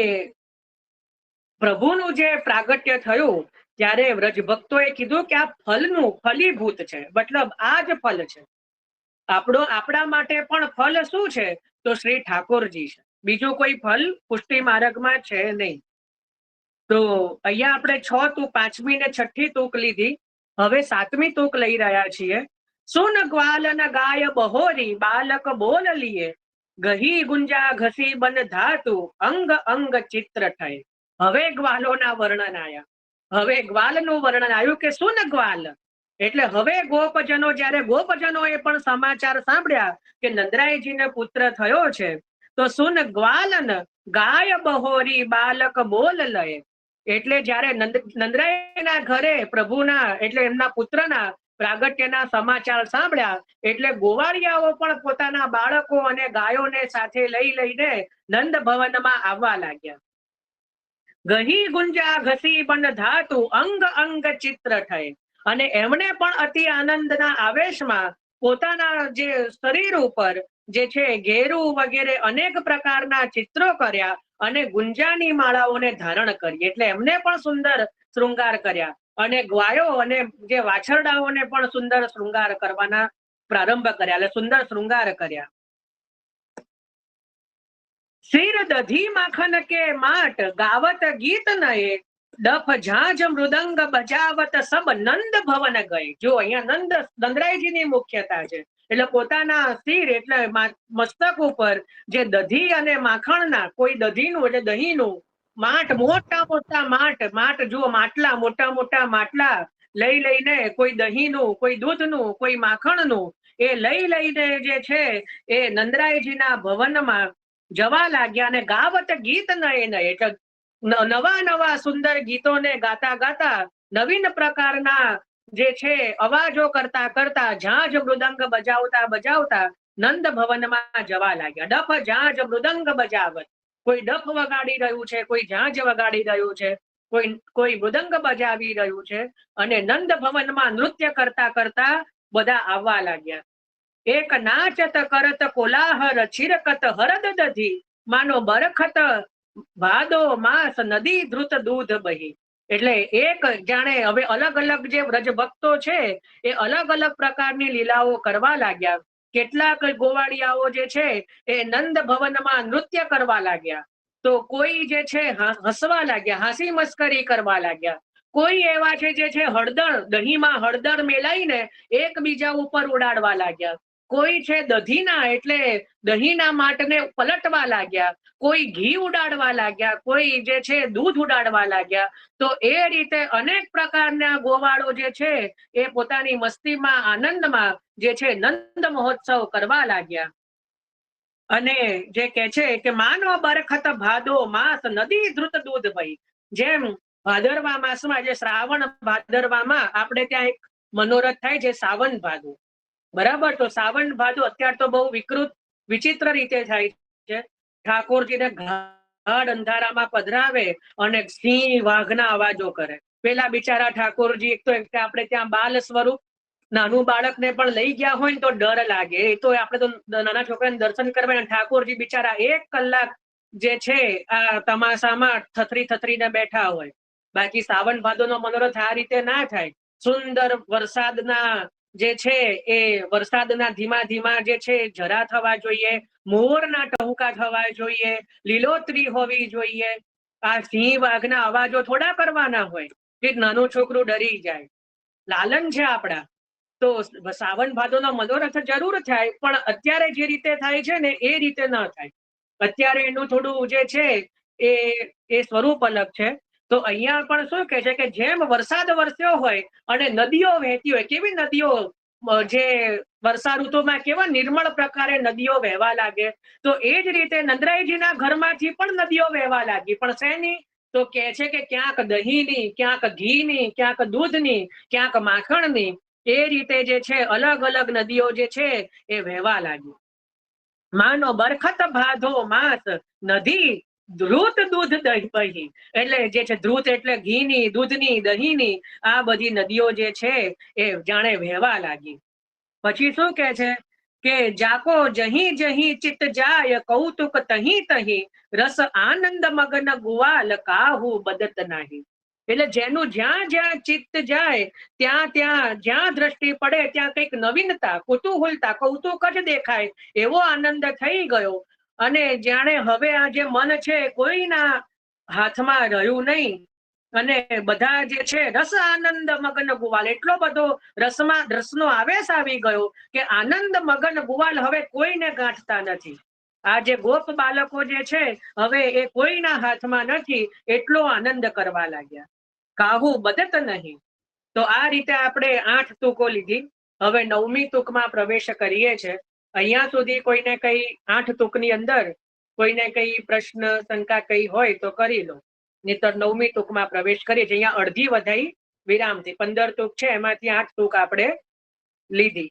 પ્રભુનું જે પ્રાગટ્ય થયું ત્યારે વ્રજ ભક્તોએ કીધું કે આ ફલનું ફલીભૂત છે, મતલબ આ જ ફલ છે. આપણા માટે પણ ફલ શું છે? તો શ્રી ઠાકોરજી છે. બીજું કોઈ ફલ પુષ્ટિ માર્ગમાં છે નહીં. તો અહીંયા આપણે 6 તૂક, 5મી ને 6ઠી તૂક લીધી. હવે 7મી તૂક લઈ રહ્યા છીએ. સુન ગ્વાલ ન ગાય બહોરી, બાલક બોલ લીએ, ગહી ગુંજા ઘસી બન ધાતુ, અંગ અંગ ચિત્ર થાય. હવે ગ્વાલોના વર્ણન આયા. હવે ગ્વાલનું વર્ણન આવ્યું કે સુન ગ્વાલ એટલે હવે ગોપજનો, જ્યારે ગોપજનોએ પણ સમાચાર સાંભળ્યા કે નંદરાયજીને પુત્ર થયો છે, તો સુન ગ્વાલન ગાય બહોરી, બાલક બોલ લય. એટલે જ્યારે નંદરાયના ઘરે પ્રભુના એટલે એમના પુત્રના પ્રાગટ્યના સમાચાર સાંભળ્યા એટલે ગોવાળિયાઓ પણ પોતાના બાળકો અને ગાયોને સાથે લઈને નંદ ભવનમાં આવવા લાગ્યા. ગહી ગુંજા ઘસી બન ધાતુ, અંગ અંગ ચિત્ર થાય. અને એમણે પણ અતિ આનંદના આવેશમાં પોતાના જે શરીર ઉપર જે છે ઘેરું વગેરે અનેક પ્રકારના ચિત્રો કર્યા અને ગુંજાની માળાઓને ધારણ કરી. એટલે એમને પણ સુંદર શૃંગાર કર્યા અને ગ્વાયો અને જે વાછરડાઓને પણ સુંદર શૃંગાર કરવાના પ્રારંભ કર્યા, એટલે સુંદર શૃંગાર કર્યા. સિર દધી માખન કે માટ, ગાવત ગીત નયે, ડફ ઝાંઝ મૃદંગ બજાવત, સબ નંદ ભવન ગયે. જો અહીંયા નંદરાયજીની મુખ્યતા છે. એટલે પોતાના સિર એટલે મસ્તક ઉપર જે દધી અને માખણના, કોઈ દધીનું એટલે દહીંનું માટ, મોટા મોટા માટ જુઓ, માટલા, મોટા મોટા માટલા લઈને કોઈ દહીંનું, કોઈ દૂધનું, કોઈ માખણનું એ લઈને જે છે એ નંદરાયજીના ભવનમાં જવા લાગ્યા. અને ગાવત ગીત નયે એટલે નવા સુંદર ગીતોને ગાતા ગાતા, નવીન પ્રકારના જે છે અવાજો કરતા કરતા, ઝાંઝ મૃદંગ બજાવતા નંદ ભવનમાં જવા લાગ્યા. ડફ ઝાંઝ મૃદંગ બજાવત, કોઈ ડફ વગાડી રહ્યું છે, કોઈ ઝાંઝ વગાડી રહ્યું છે, કોઈ મૃદંગ બજાવી રહ્યું છે. અને નંદ ભવનમાં નૃત્ય કરતા કરતા બધા આવવા લાગ્યા. એક નાચત કરત કોલાહર, ચિરકત હરદ દધી, માનો બરખત ભાદો માસ, નદી ધ્રુત દૂધ બહી. એટલે એક જાણે હવે અલગ અલગ જે વ્રજ ભક્તો છે એ અલગ અલગ પ્રકારની લીલાઓ કરવા લાગ્યા. કેટલાક ગોવાળિયાઓ જે છે એ નંદ ભવનમાં નૃત્ય કરવા લાગ્યા, તો કોઈ જે છે હસવા લાગ્યા, હાસી મસ્કરી કરવા લાગ્યા. કોઈ એવા છે જે છે હળદર, દહીંમાં હળદર મેલાઈને એકબીજા ઉપર ઉડાડવા લાગ્યા. કોઈ છે દધીના એટલે દહીંના માટને પલટવા લાગ્યા, કોઈ ઘી ઉડાડવા લાગ્યા, કોઈ જે છે દૂધ ઉડાડવા લાગ્યા. તો એ રીતે અનેક પ્રકારના ગોવાળો જે છે એ પોતાની મસ્તીમાં, આનંદમાં જે છે નંદ મહોત્સવ કરવા લાગ્યા. અને જે કે છે કે માનો બરખત ભાદો માસ, નદી ધ્રુત દૂધ ભઈ. જેમ ભાદરવા માસમાં, જે શ્રાવણ ભાદરવામાં આપણે ત્યાં એક મનોરથ થાય છે સાવન ભાદો, બરાબર. તો સાવન ભાદો અત્યારે તો બહુ વિચિત્ર રીતે થાય છે. ઠાકોરજીને ગાઢ અંધારામાં પધરાવે અને સિંહ વાઘના અવાજો કરે. પેલા બિચારા ઠાકોરજી, એક તો આપણે ત્યાં બાલ સ્વરૂપ, નાનું બાળકને પણ લઈ ગયા હોય ને તો ડર લાગે. એ તો આપણે તો નાના છોકરાને દર્શન કરવા, ઠાકોરજી બિચારા 1 કલાક જે છે આ તમાશામાં થથરીને બેઠા હોય. બાકી સાવન ભાદોનો મનોરથ આ રીતે ના થાય. સુંદર વરસાદના જે છે એ વરસાદના ધીમા જે છે જરા થવા જોઈએ, મોરના ટહુકા થવા જોઈએ, લીલોતરી હોવી જોઈએ. આ સિંહ વાઘના અવાજો થોડા કરવાના હોય કે નાનું છોકરું ડરી જાય. લાલન છે આપણા, તો સાવન ભાદોનો મનોરથ જરૂર થાય, પણ અત્યારે જે રીતે થાય છે ને એ રીતે ન થાય. અત્યારે એનું થોડું જે છે એ સ્વરૂપ અલગ છે. તો અહીંયા પણ શું કે છે કે જેમ વરસાદ વરસ્યો હોય અને નદીઓ વહેતી હોય, કેવી નદીઓ જે વર્ષા ઋતુમાં કેવા નિર્મળ પ્રકારે નદીઓ વહેવા લાગે, તો એ જ રીતે નંદરાયજીના ઘરમાંથી પણ નદીઓ વહેવા લાગી. પણ શેની? તો કે છે કે ક્યાંક દહીંની, ક્યાંક ઘીની, ક્યાંક દૂધની, ક્યાંક માખણની, એ રીતે જે છે અલગ અલગ નદીઓ જે છે એ વહેવા લાગી. માનો બરખત ભાદો માસ, નદી ધ્રુત દૂધ બહી. એટલે જે છે ધ્રુત એટલે ઘીની, દૂધની, દહીંની આ બધી નદીઓ જે છે એ જાણે વહેવા લાગી. પછી શું કે છે કે જાકો જહી જહી ચિત્ત જાય કૌતુક તહી તહી રસ આનંદ મગન ગુવાલ કાહુ બદત નાહી. એટલે જેનું જ્યાં જ્યાં ચિત્ત જાય ત્યાં ત્યાં જ્યાં દ્રષ્ટિ પડે ત્યાં કંઈક નવીનતા, કુતૂહલતા, કૌતુક જ દેખાય એવો આનંદ થઈ ગયો. અને જાણે હવે આ જે મન છે કોઈના હાથમાં રહ્યું નહીં અને બધા જે છે રસ આનંદ મગન ગુવાલ, એટલો બધો રસનો આવેશ આવી ગયો કે આનંદ મગન ગુવાલ હવે કોઈને ગાંઠતા નથી. આ જે ગોપ બાળકો જે છે હવે એ કોઈના હાથમાં નથી, એટલો આનંદ કરવા લાગ્યા. કાહુ બદત નહીં. તો આ રીતે આપણે 8 તૂકો લીધી. હવે 9મી તૂકમાં પ્રવેશ કરીએ છીએ. અહીંયા સુધી કોઈને કઈ 8 તૂકની અંદર કોઈને કઈ પ્રશ્ન શંકા કઈ હોય તો કરી લો, નહીતર 9મી તૂકમાં પ્રવેશ કરીએ છીએ. અહીંયા અડધી વધાઈ વિરામથી 15 તૂક છે, એમાંથી 8 તૂક આપણે લીધી.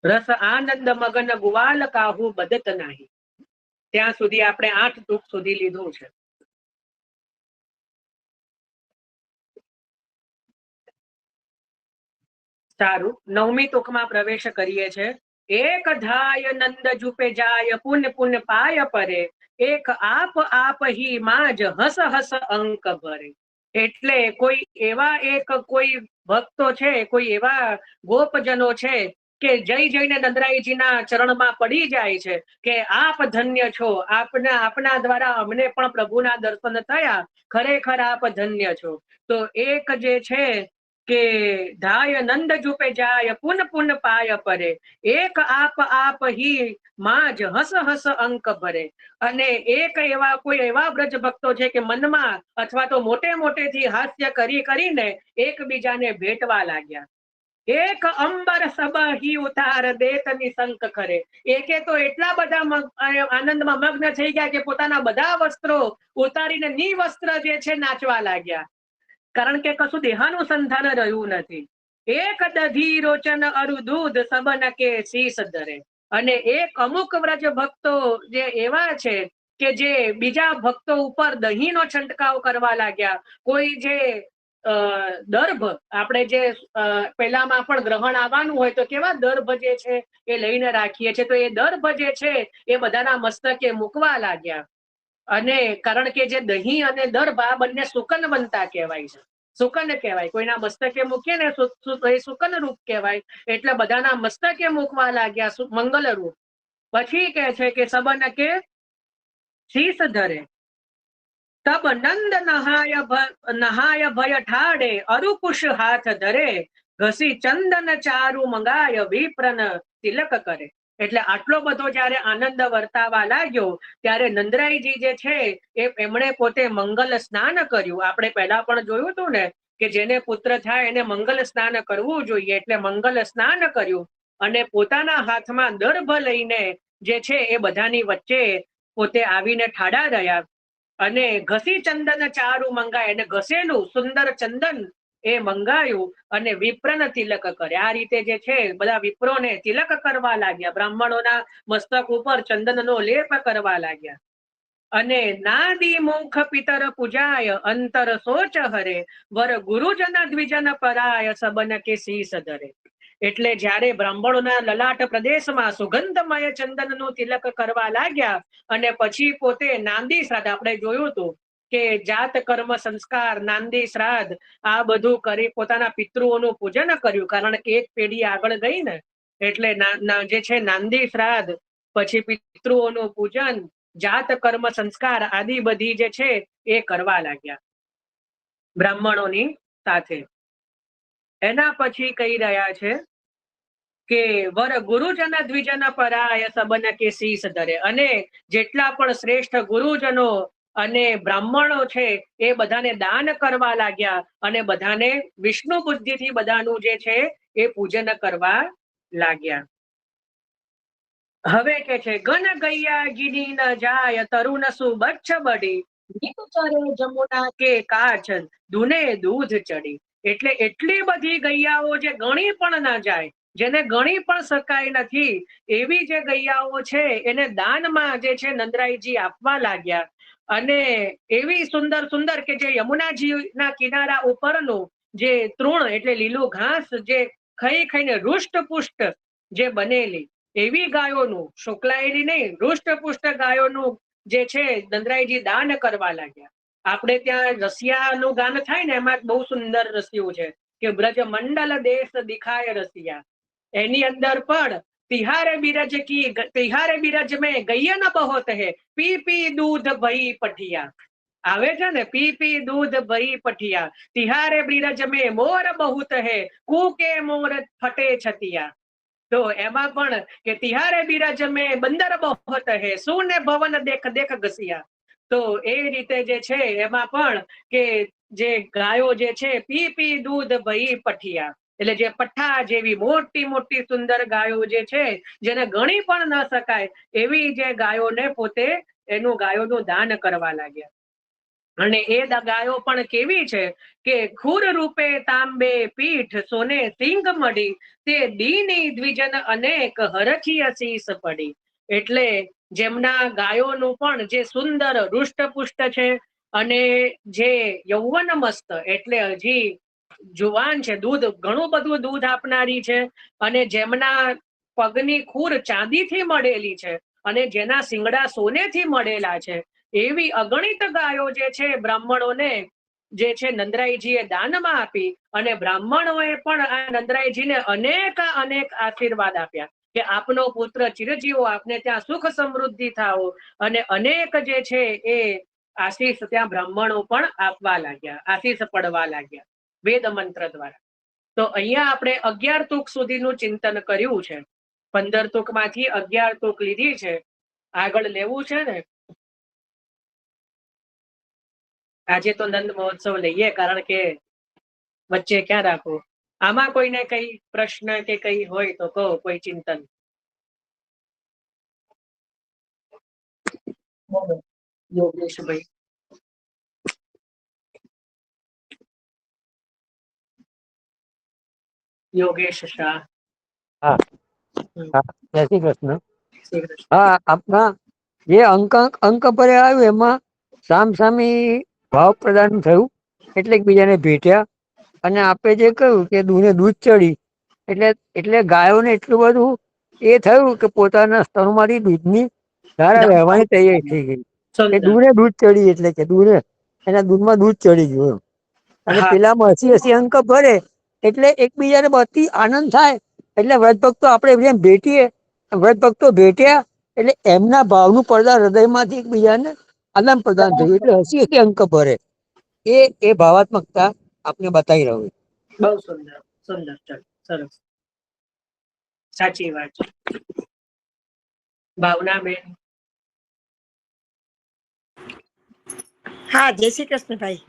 રસ આનંદ મગન ગુવાલ કાહુ બદત નાહી, ત્યાં સુધી આપણે 8 તૂક સુધી લીધું છે. સારું, 9મી તૂકમાં પ્રવેશ કરીએ છીએ. એક ધાય નંદ જુપે જાય પુન પુન પાય પરે, એક આપ આપ હી માજ હસ હસ અંક ભરે. એટલે કોઈ એવા એક કોઈ ભક્તો છે, કોઈ એવા ગોપજનો છે કે જઈ જઈને નંદરાયજીના ચરણમાં પડી જાય છે કે આપ ધન્ય છો, આપના દ્વારા અમને પણ પ્રભુના દર્શન થયા, ખરેખર આપ ધન્ય છો. તો એક જે છે કે ધાય નંદ જુપે જાય પુન પુન પાય પરે, એક આપ હી માજ હસ હસ અંક ભરે. અને એક એવા કોઈ એવા બ્રજ ભક્તો છે કે મનમાં અથવા તો મોટે મોટેથી હાસ્ય કરીને એકબીજાને ભેટવા લાગ્યા. એક અંબર સબહી ઉતાર દેતની શંક કરે. એકે તો એટલા બધા આનંદમાં મગ્ન થઈ ગયા કે પોતાના બધા વસ્ત્રો ઉતારીને નિવસ્ત્ર જે છે નાચવા લાગ્યા, કારણ કે કશું દેહાનુસંધાન રહ્યું નથી. એક દધી રોચન અરુ દૂધ સબન કે શીશ ધરે. અને એક અમુક વ્રજ ભક્તો જે એવા છે કે જે બીજા ભક્તો ઉપર દહીંનો છંટકાવ કરવા લાગ્યા. કોઈ જે દર્ભ, આપણે જે પહેલામાં પણ ગ્રહણ આવવાનું હોય તો કેવા દર્ભ જે છે એ લઈને રાખીએ છીએ, તો એ દર્ભ જે છે એ બધાના મસ્તકે મૂકવા લાગ્યા. અને કારણ કે જે દહીં અને દર્ભ આ બંને સુકનવંતા કહેવાય છે, સુકન કહેવાય. કોઈના મસ્તકે મૂકીએ ને એ સુકન રૂપ કહેવાય, એટલે બધાના મસ્તકે મૂકવા લાગ્યા મંગલ રૂપ. પછી કે છે કે સબન કે શીશ ધરે, તબ નંદ નહાય ભય ઠાડે અરુકુશ હાથ ધરે, ઘસી ચંદન ચારુ મંગાય વિપ્રન તિલક કરે. એટલે આટલો બધો જયારે આનંદ વર્તાવા લાગ્યો ત્યારે નંદરાયજી જે છે એમણે પોતે મંગલ સ્નાન કર્યું. આપણે પહેલા પણ જોયું હતું ને કે જેને પુત્ર થાય એને મંગલ સ્નાન કરવું જોઈએ, એટલે મંગલ સ્નાન કર્યું અને પોતાના હાથમાં દર્ભ લઈને જે છે એ બધાની વચ્ચે પોતે આવીને ઠાડા રહ્યા અને ઘસી ચંદન ચારુ મંગાય, અને ઘસેલું સુંદર ચંદન એ મંગાયું અને વિપ્રન તિલક કરે. આ રીતે જે છે બધા વિપ્રોને તિલક કરવા લાગ્યા, બ્રાહ્મણોના મસ્તક ઉપર ચંદનનો લેપ કરવા લાગ્યા. અને નાદી મુખ પિતર પૂજાય અંતર સોચ હરે, વર ગુરુજન દ્વિજન પરાય સબન કે શીશ ધરે. એટલે જ્યારે બ્રાહ્મણોના લલાટ પ્રદેશમાં સુગંધમય ચંદનનું તિલક કરવા લાગ્યા અને પછી પોતે નાંદી શ્રાદ્ધ, આપણે જોયું હતું કે જાત કર્મ સંસ્કાર, નાંદી શ્રાદ્ધ આ બધું કરી પોતાના પિતૃઓનું પૂજન કર્યું, કારણ કે એક પેઢી આગળ ગઈ ને, એટલે જે છે નાંદી શ્રાદ્ધ, પછી પિતૃઓનું પૂજન, જાત કર્મ સંસ્કાર આદિ બધી જે છે એ કરવા લાગ્યા બ્રાહ્મણોની સાથે. એના પછી કહી રહ્યા છે કે વર ગુરુજન દ્વિજન પરાય સબન કે શીશ ધરે. અને જેટલા પણ શ્રેષ્ઠ ગુરુજનો અને બ્રાહ્મણો છે એ બધાને દાન કરવા લાગ્યા અને બધાને વિષ્ણુ બુદ્ધિથી બધાનું જે છે એ પૂજન કરવા લાગ્યા. હવે કે છે ગન ગૈયા ગીની ન જાય તરુણ સુબચ્છ બડી, ચરે જમુના કે કાચ દુને દૂધ ચડી. એટલે એટલી બધી ગૈયાઓ જે ગણી પણ ના જાય, જેને ગણી પણ શકાય નથી એવી જે ગૈયાઓ છે એને દાનમાં જે છે નંદરાયજી આપવા લાગ્યા. અને એવી સુંદર સુંદર કે જે યમુનાજીના કિનારા ઉપરનું જે તૃણ એટલે લીલું ઘાસ જે ખાઈ ખાઈને રૂષ્ટપુષ્ટ જે બનેલી એવી ગાયોનું, શુક્લાયેલી નહીં, રૂષ્ટપુષ્ટ ગાયોનું જે છે નંદરાયજી દાન કરવા લાગ્યા. આપણે ત્યાં રસિયાનું ગાન થાય ને, એમાં બહુ સુંદર રસિયું છે કે બ્રજ મંડલ દેશ દિખાય રસિયા. એની અંદર પણ તિહારે બિરજ મેં ગૈયન બહોત હે, પી પી દૂધ ભઈ પઠિયા. આવે છે ને, પી પી દૂધ ભઈ પઠિયા. તિહારે બિરજ મેં મોર બહુત હે, કૂકે મોર ફટે છતિયા. તો એમાં પણ કે તિહારે બિરજ મેં બંદર બહોત હે, સુને ભવન દેખ દેખ ઘસિયા. તો એ રીતે જે છે એમાં પણ કે જે ગાયો જે છે પી પી દૂધ ભઈ પઠિયા, એટલે જે પઠ્ઠા જેવી મોટી મોટી સુંદર ગાયો જે છે જેને ગણી પણ ન શકાય એવી જે ગાયોને પોતે એનું ગાયોનું દાન કરવા લાગ્યા. અને એ ગાયો પણ કેવી છે કે ખૂર રૂપે તાંબે પીઠ, સોને સિંગ મળી, તે દીની દ્વિજન અનેક હરખી અશીસ પડી. એટલે જેમના ગાયોનું પણ જે સુંદર રૂષ્ટપુષ્ટ છે અને જે યૌવન મસ્ત એટલે હજી જુવાન છે, દૂધ ઘણું બધું દૂધ આપનારી છે, અને જેમના પગની ખૂર ચાંદીથી મળેલી છે અને જેના શિંગડા સોનેથી મળેલા છે, એવી અગણિત ગાયો જે છે બ્રાહ્મણોને જે છે નંદરાયજીએ દાનમાં આપી. અને બ્રાહ્મણોએ પણ આ નંદરાયજીને અનેક અનેક આશીર્વાદ આપ્યા કે આપનો પુત્ર ચિરજીવો, આપને ત્યાં સુખ સમૃદ્ધિ થાઓ, અને અનેક જે છે એ આશીષ ત્યાં બ્રાહ્મણો પણ આપવા લાગ્યા, આશીષ પડવા લાગ્યા વેદ મંત્ર દ્વારા. તો અહીંયા આપણે 11 તુક સુધીનું ચિંતન કર્યું છે. 15 તુકમાંથી 11 તુક લીધી છે. આગળ લેવું છે ને, આજે તો નંદ મહોત્સવ લઈએ, કારણ કે વચ્ચે ક્યાં રાખવું. આમાં કોઈને કઈ પ્રશ્ન કે કઈ હોય તો કહો, કોઈ ચિંતન. યોગેશભાઈ. યોગેશ શાહ. હા, જય શ્રી કૃષ્ણ. હા, આપણા જે અંક પર આવ્યું એમાં સામસામી ભાવ પ્રદાન થયું, એટલે એકબીજાને ભેટ્યા. અને આપે જે કહ્યું કે દૂધ ચડી, એટલે ગાયોને એટલું બધું એ થયું કે પોતાના સ્તનમાંથી દૂધની ધારા વહેવાની તૈયારી થઈ ગઈ. કે દૂધ ચડી, એટલે કે એના દૂધમાં દૂધ ચડી ગયું. અને પેલામાં 80 અંક ભરે એટલે એકબીજાને બધી આનંદ થાય. એટલે વ્રત ભક્તો આપણે જેમ ભેટીએ, વ્રત ભક્તો ભેટ્યા એટલે એમના ભાવનું પડદા હૃદયમાંથી એકબીજાને આદાન પ્રદાન થયું. એટલે 80 અંક ભરે એ ભાવાત્મકતા આપને બતાવી રહ્યું. બહુ સુંદર, સુંદર, ચાલો, સરસ, સાચી વાત છે. ભાવનાબેન. હા, જય શ્રી કૃષ્ણ ભાઈ.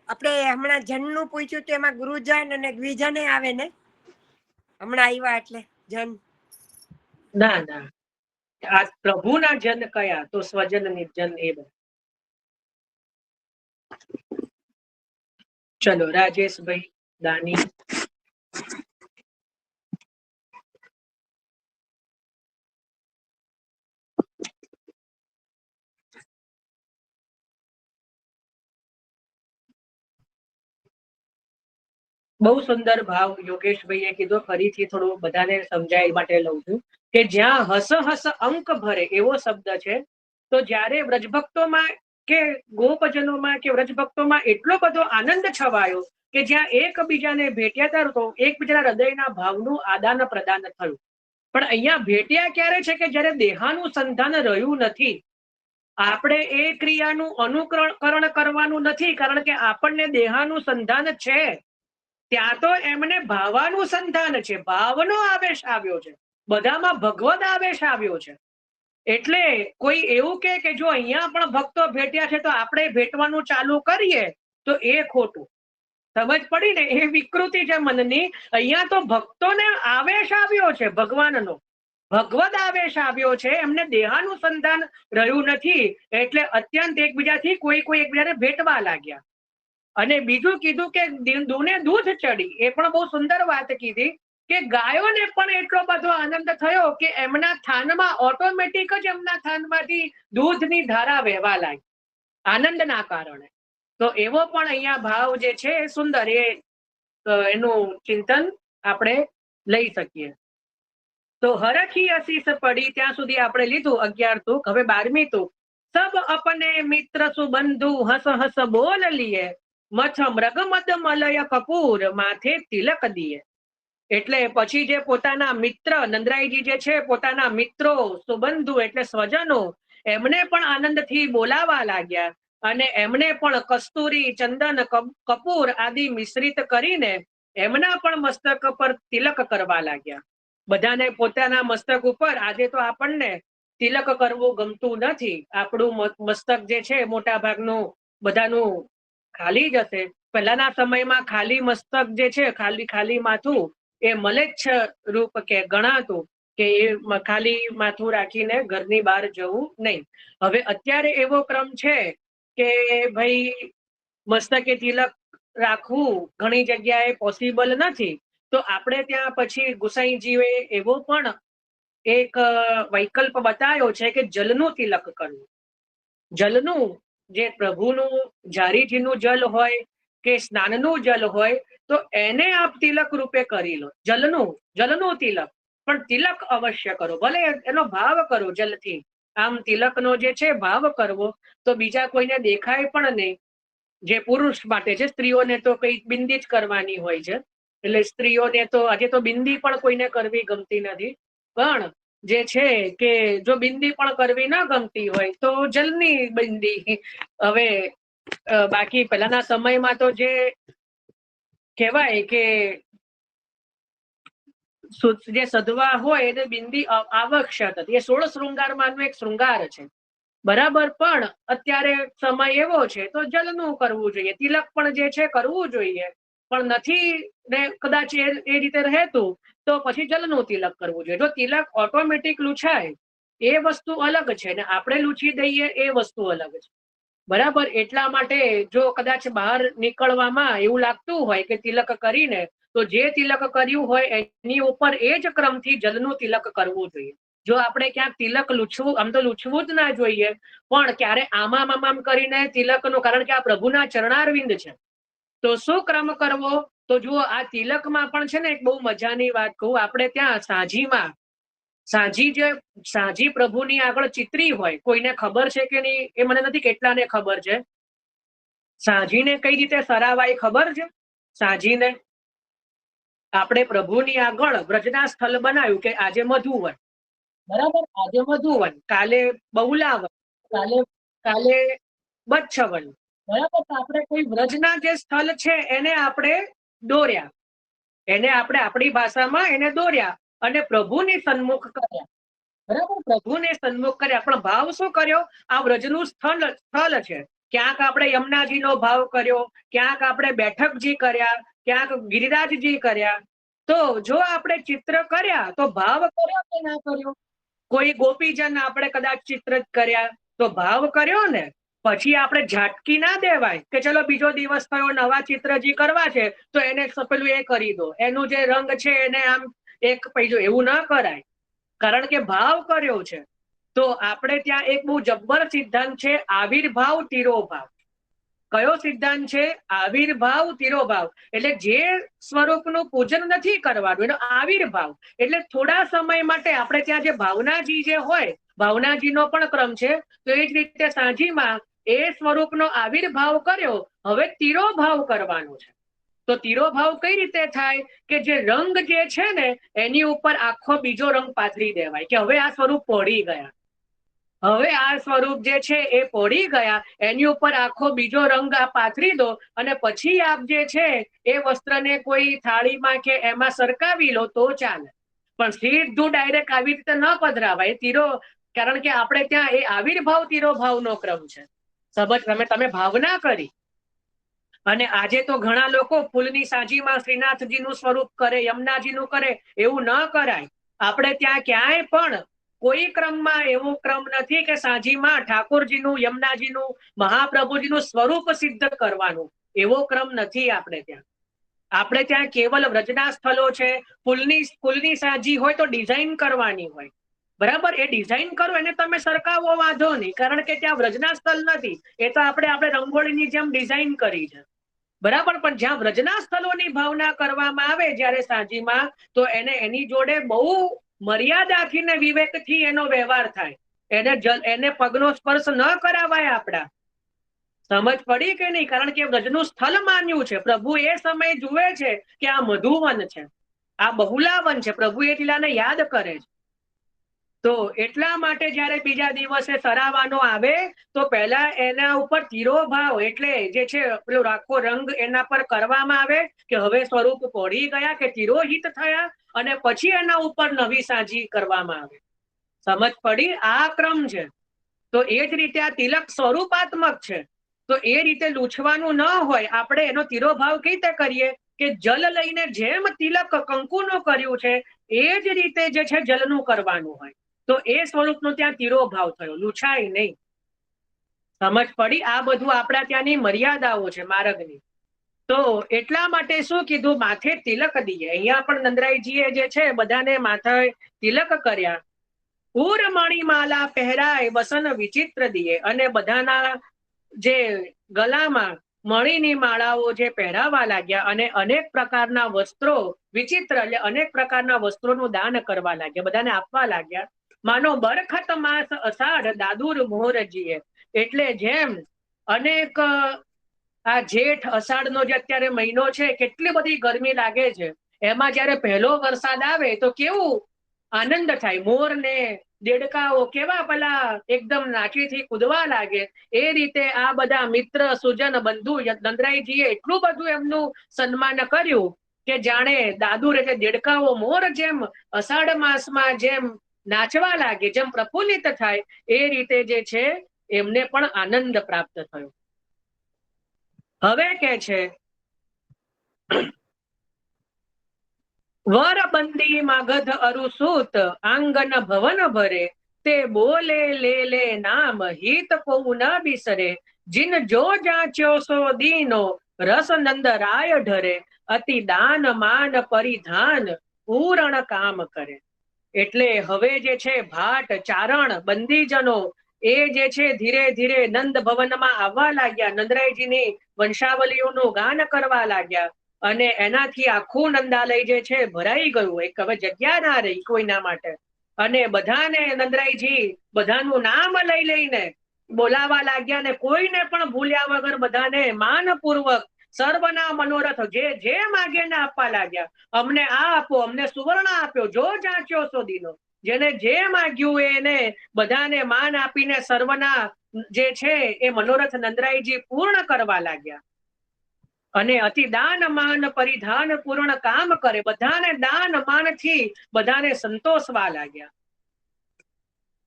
આપણે હમણાં જનનું પૂછ્યું તો એમાં ગુરુજન અને દ્વિજન આવે ને, હમણાં આવ્યા એટલે જન. ના ના, આ પ્રભુના જન કયા? તો સ્વજન નિર્જન એ બધા. ચલો, રાજેશભાઈ દાની. બહુ સુંદર ભાવ યોગેશભાઈએ કીધો. ફરીથી થોડું બધાને સમજાય માટે લઉં છું કે જ્યાં હસ હસ અંક ભરે એવો શબ્દ છે. તો જ્યારે વ્રજભક્તોમાં કે ગોપજનોમાં કે વ્રજભક્તોમાં એટલો બધો આનંદ છવાયો કે જ્યાં એકબીજાને ભેટ્યા ત્યારે તો એકબીજાના હૃદયના ભાવનું આદાન પ્રદાન થયું. પણ અહીંયા ભેટ્યા ક્યારે છે કે જ્યારે દેહાનું સંધાન રહ્યું નથી. આપણે એ ક્રિયાનું અનુકરણ કરવાનું નથી, કારણ કે આપણને દેહાનું સંધાન છે. ત્યાં તો એમને ભાવાનું સંધાન છે, ભાવનો આવેશ આવ્યો છે, બધામાં ભગવદ આવેશ આવ્યો છે. એટલે કોઈ એવું કે જો અહીંયા પણ ભક્તો ભેટ્યા છે તો આપણે ભેટવાનું ચાલુ કરીએ તો એ ખોટું. સમજ પડી ને? એ વિકૃતિ છે મનની. અહીંયા તો ભક્તોને આવેશ આવ્યો છે, ભગવાનનો ભગવદ આવેશ આવ્યો છે. એમને દેહાનું સંધાન રહ્યું નથી, એટલે અત્યંત એકબીજાથી કોઈ એકબીજાને ભેટવા લાગ્યા. અને બીજું કીધું કે દૂને દૂધ ચડી, એ પણ બહુ સુંદર વાત કીધી કે ગાયોને પણ એટલો બધો આનંદ થયો કે એમના થાનમાં ઓટોમેટિક જ એમના થાનમાંથી દૂધની ધારા વહેવા લાગી આનંદના કારણે. તો એવો પણ અહીંયા ભાવ જે છે એ સુંદર, એનું ચિંતન આપણે લઈ શકીએ. તો હરખી અશીષ પડી ત્યાં સુધી આપણે લીધું 11 તુક. હવે 12મી તુક. સબ અપને મિત્ર સુબંધુ હસ હસ બોલ લીએ, મથ મૃગમદ મલય કપૂર માથે તિલક દીએ. એટલે પછી જે પોતાના મિત્ર નંદરાયજી જે છે, પોતાના મિત્રો સુબંધુ એટલે સ્વજનો, એમને પણ આનંદથી બોલાવા લાગ્યા અને એમને પણ કસ્તુરી, ચંદન, કપૂર આદિ મિશ્રિત કરીને એમના પણ મસ્તક પર તિલક કરવા લાગ્યા. બધાને પોતાના મસ્તક ઉપર, આજે તો આપણને તિલક કરવું ગમતું નથી. આપણું મસ્તક જે છે મોટા ભાગનું બધાનું ખાલી જ હશે. પહેલાના સમયમાં ખાલી મસ્તક જે છે, ખાલી માથું એ મલેચ્છ રૂપ કે ગણાતું, કે એ ખાલી માથું રાખીને ઘરની બહાર જવું નહીં. હવે અત્યારે એવો ક્રમ છે કે ભાઈ મસ્તકે તિલક રાખવું ઘણી જગ્યાએ પોસિબલ નથી. તો આપણે ત્યાં પછી ગુસાઈજીએ એવો પણ એક વિકલ્પ બતાવ્યો છે કે જલનું તિલક કરવું. જલનું, જે પ્રભુનું જારીજીનું જલ હોય કે સ્નાનનું જલ હોય, તો એને આપ તિલક રૂપે કરી લો. જલનું તિલક, પણ તિલક અવશ્ય કરો. ભલે એનો ભાવ કરો જલથી. આમ તિલકનો જે છે ભાવ કરવો, તો બીજા કોઈને દેખાય પણ નહીં. જે પુરુષ માટે છે, સ્ત્રીઓને તો કઈ બિંદી જ કરવાની હોય છે. એટલે સ્ત્રીઓને તો આજે તો બિંદી પણ કોઈને કરવી ગમતી નથી. પણ જે છે કે જો બિંદી પણ કરવી ન ગમતી હોય તો જલની બિંદી. હવે બાકી પહેલાના સમયમાં તો જે કહેવાય કે જે સધવા હોય એને બિંદી આવશ્યક હતી. એ 16 શૃંગારમાંનો એક શૃંગાર છે, બરાબર. પણ અત્યારે સમય એવો છે તો જલનું કરવું જોઈએ. તિલક પણ જે છે કરવું જોઈએ, પણ નથી ને કદાચ એ રીતે રહેતું તો પછી જલનું તિલક કરવું જોઈએ. જો તિલક ઓટોમેટિક લૂછાય એ વસ્તુ અલગ છે, ને આપણે લૂછી દઈએ એ વસ્તુ અલગ છે, બરાબર. એટલા માટે જો કદાચ બહાર નીકળવામાં એવું લાગતું હોય કે તિલક કરીને, તો જે તિલક કર્યું હોય એની ઉપર એ જ ક્રમથી જલનું તિલક કરવું જોઈએ. જો આપણે ક્યાંક તિલક લૂછવું, આમ તો લૂછવું જ ના જોઈએ, પણ ક્યારે આમામ કરીને તિલકનું, કારણ કે આ પ્રભુના ચરણારવિંદ છે, તો શું ક્રમ કરવો? તો જુઓ, આ તિલકમાં પણ છે ને એક બહુ મજાની વાત કહું. આપણે ત્યાં સાંજી પ્રભુની આગળ ચિત્રી હોય, કોઈને ખબર છે કે નહીં એ મને નથી કેટલાને ખબર છે. સાંજીને કઈ રીતે સરાવાય ખબર છે? સાંજીને આપણે પ્રભુની આગળ વ્રજના સ્થળ બનાવ્યું કે આજે મધુવન, બરાબર. આજે મધુવન, કાલે બહુલાવન, કાલે બચ્છવન, બરાબર. તો આપણે કોઈ વ્રજના જે સ્થળ છે એને આપણે દોર્યા, એને આપણે આપણી ભાષામાં એને દોર્યા અને પ્રભુની સન્મુખ કર્યા, બરાબર. પ્રભુને સન્મુખ કર્યા, પણ ભાવ શું કર્યો? આ વ્રજનું સ્થળ છે. ક્યાંક આપણે યમુનાજીનો ભાવ કર્યો, ક્યાંક આપણે બેઠકજી કર્યા, ક્યાંક ગિરિરાજજી કર્યા. તો જો આપણે ચિત્ર કર્યા તો ભાવ કર્યો કે ના કર્યો? કોઈ ગોપીજન આપણે કદાચ ચિત્ર કર્યા તો ભાવ કર્યો ને. પછી આપણે ઝાટકી ના દેવાય કે ચલો બીજો દિવસ થયો, નવા ચિત્રજી કરવા છે તો એને પેલું એ કરી દો, એનું જે રંગ છે એને આમ એક પૈજો, એવું ના કરાય, કારણ કે ભાવ કર્યો છે. તો આપણે ત્યાં એક બહુ જબ્બર સિદ્ધાંત છે, આવિર્ભાવ તિરોભાવ. કયો સિદ્ધાંત છે? આવિર્ભાવ તિરોભાવ. એટલે જે સ્વરૂપનું પૂજન નથી કરવાનું એનો આવિર્ભાવ. એટલે થોડા સમય માટે આપણે ત્યાં જે ભાવનાજી જે હોય, ભાવનાજીનો પણ ક્રમ છે, તો એ જ રીતે સાંજીમાં એ સ્વરૂપનો આવિર્ભાવ કર્યો. હવે તિરોભાવ કરવાનો છે. તો તિરોભાવ કઈ રીતે થાય? કે જે રંગ જે છે ને એની ઉપર આખો બીજો રંગ પાથરી દેવાય, કે હવે આ સ્વરૂપ પોડી ગયા, હવે આ સ્વરૂપ જે છે એ પોડી ગયા, એની ઉપર આખો બીજો રંગ આ પાથરી દો અને પછી આપ જે છે એ વસ્ત્રને કોઈ થાળીમાં કે એમાં સરકાવી લો તો ચાલે. પણ સીધું ડાયરેક્ટ આવી રીતે ન પધરાવાય કારણ કે આપણે ત્યાં એ આવિર્ભાવ તિરોભાવનો ક્રમ છે. તમે ભાવના કરી. અને આજે તો ઘણા લોકો ફૂલની સાંજીમાં શ્રીનાથજીનું સ્વરૂપ કરે, યમુનાજીનું કરે, એવું ન કરાય. આપણે ત્યાં ક્યાંય પણ કોઈ ક્રમમાં એવો ક્રમ નથી કે સાંજીમાં ઠાકોરજીનું, યમુનાજીનું, મહાપ્રભુજીનું સ્વરૂપ સિદ્ધ કરવાનું, એવો ક્રમ નથી આપણે ત્યાં. આપણે ત્યાં કેવલ વ્રજના સ્થળો છે. ફૂલની સાંજી હોય તો ડિઝાઇન કરવાની હોય, બરાબર. એ ડિઝાઇન કરો એને તમે સરકાવો વાંધો નહીં, કારણ કે ત્યાં વ્રજના સ્થળ નથી, એ તો આપણે રંગોળીની જેમ ડિઝાઇન કરી છે, બરાબર. પણ જ્યાં વ્રજના સ્થળોની ભાવના કરવામાં આવે જ્યારે સાંજીમાં, તો એને એની જોડે બહુ મર્યાદાથી ને વિવેકથી એનો વ્યવહાર થાય. એને પગનો સ્પર્શ ન કરાવાય આપડા. સમજ પડી કે નહીં? કારણ કે વ્રજનું સ્થળ માન્યું છે. પ્રભુ એ સમય જુએ છે કે આ મધુવન છે, આ બહુલાવન છે. પ્રભુ એ લીલાને યાદ કરે છે. તો એટલા માટે જયારે બીજા દિવસે સરાવાનો આવે તો પહેલા એના ઉપર તિરોભાવ, એટલે જે છે પેલો આખો રંગ એના પર કરવામાં આવે કે હવે સ્વરૂપ પડી ગયા કે તિરોહિત થયા, અને પછી એના ઉપર નવી સાજી કરવામાં આવે. સમજ પડી? આ ક્રમ છે. તો એ જ રીતે આ તિલક સ્વરૂપાત્મક છે. તો એ રીતે લૂછવાનું ન હોય. આપણે એનો તિરોભાવ કઈ રીતે કરીએ કે જલ લઈને જેમ તિલક કંકુનું કર્યું છે એ જ રીતે જે છે જલનું કરવાનું હોય. તો એ સ્વરૂપનો ત્યાં તિરોભાવ થયો, લૂછાય નહીં. સમજ પડી? આ બધું આપણા ત્યાંની મર્યાદાઓ છે માર્ગની. તો એટલા માટે શું કીધું? માથે તિલક દઈએ. અહીંયા પણ નંદરાયજીએ જે છે બધાને માથે તિલક કર્યા. પૂર મણિમાલા પહેરાય વસન વિચિત્ર દિયે, અને બધાના જે ગલામાં મણીની માળાઓ જે પહેરાવા લાગ્યા, અને અનેક પ્રકારના વસ્ત્રો, વિચિત્ર એટલે અનેક પ્રકારના વસ્ત્રોનું દાન કરવા લાગ્યા, બધાને આપવા લાગ્યા. માનો બરખત માસ અષાઢ દાદુર મોહરજીએ, એટલે જેમ અનેક આ જેઠ અષાઢનો જે અત્યારે મહિનો છે, કેટલી બધી ગરમી લાગે છે, એમાં જયારે પહેલો વરસાદ આવે તો કેવું આનંદ થાય. મોર ને દેડકાઓ કેવા પેલા એકદમ નાચીથી કૂદવા લાગે. એ રીતે આ બધા મિત્ર સુજન બંધુ નંદરાયજીએ એટલું બધું એમનું સન્માન કર્યું કે જાણે દાદુર એટલે દેડકાઓ મોર જેમ અષાઢ માસમાં જેમ નાચવા લાગે, જેમ પ્રફુલ્લિત થાય, એ રીતે જે છે એમને પણ આનંદ પ્રાપ્ત થયો. હવે કે છે વર બંદી માગધ અરુસૂત આંગન ભવન ભરે, તે બોલે લે લે નામ હિત પૌ ન બિસરે, જીન જો જાચ્યો સો દીનો રસ નંદ રાય ઢરે, અતિ દાન માન પરિધાન પૂરણ કામ કરે. એટલે હવે જે છે ભાટ ચારણ બંદીજનો એ જે છે ધીરે ધીરે નંદ ભવનમાં આવવા લાગ્યા, નંદરાયજીની વંશાવલીઓનું ગાન કરવા લાગ્યા, અને એનાથી આખું નંદાલય જે છે ભરાઈ ગયું. એક હવે જગ્યા ના રહી કોઈના માટે. અને બધાને નંદરાયજી બધાનું નામ લઈ લઈને બોલાવા લાગ્યા, ને કોઈને પણ ભૂલ્યા વગર બધાને માનપૂર્વક સર્વના મનોરથ જે માગે ને આપવા લાગ્યા. અમને આ આપો, અમને સુવર્ણ આપ્યો, જો જાચ્યો સોદીનો. જેને જે માગ્યું એને બધાને માન આપીને સર્વના જે છે એ મનોરથ નંદરાયજી પૂર્ણ કરવા લાગ્યા. અને અતિ દાન માન પરિધાન પૂર્ણ કામ કરે. બધાને દાન માન થી બધાને સંતોષવા લાગ્યા.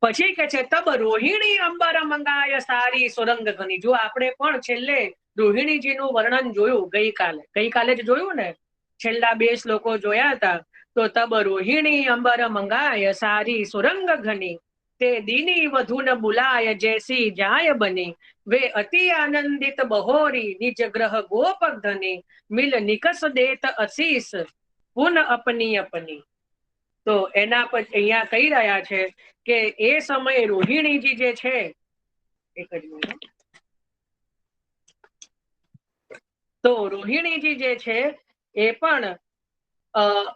પછી કે છે તબ રોહિણી અંબર મંગાય સારી સુરંગ ઘની. જો આપણે પણ છેલ્લે રોહિણીજીનું વર્ણન જોયું ગઈકાલે જ જોયું ને, છેલ્લા 2 શ્લોકો જોયા હતા. તો તબ રોહિણી અંબર મંગાય સારી સુરંગ ઘની, તે દીની વધુ ન બુલાય જૈસી જાય બની, વે અતિ આનંદિત બહોરી નિજ ગ્રહ ગોપક ધની, મિલ નિકસ દેત અસીસ પુન અપની અપની. તો એના પર અહીંયા કહી રહ્યા છે કે એ સમયે રોહિણીજી જે છે, એક જ મિનિટ, તો રોહિણીજી જે છે એ પણ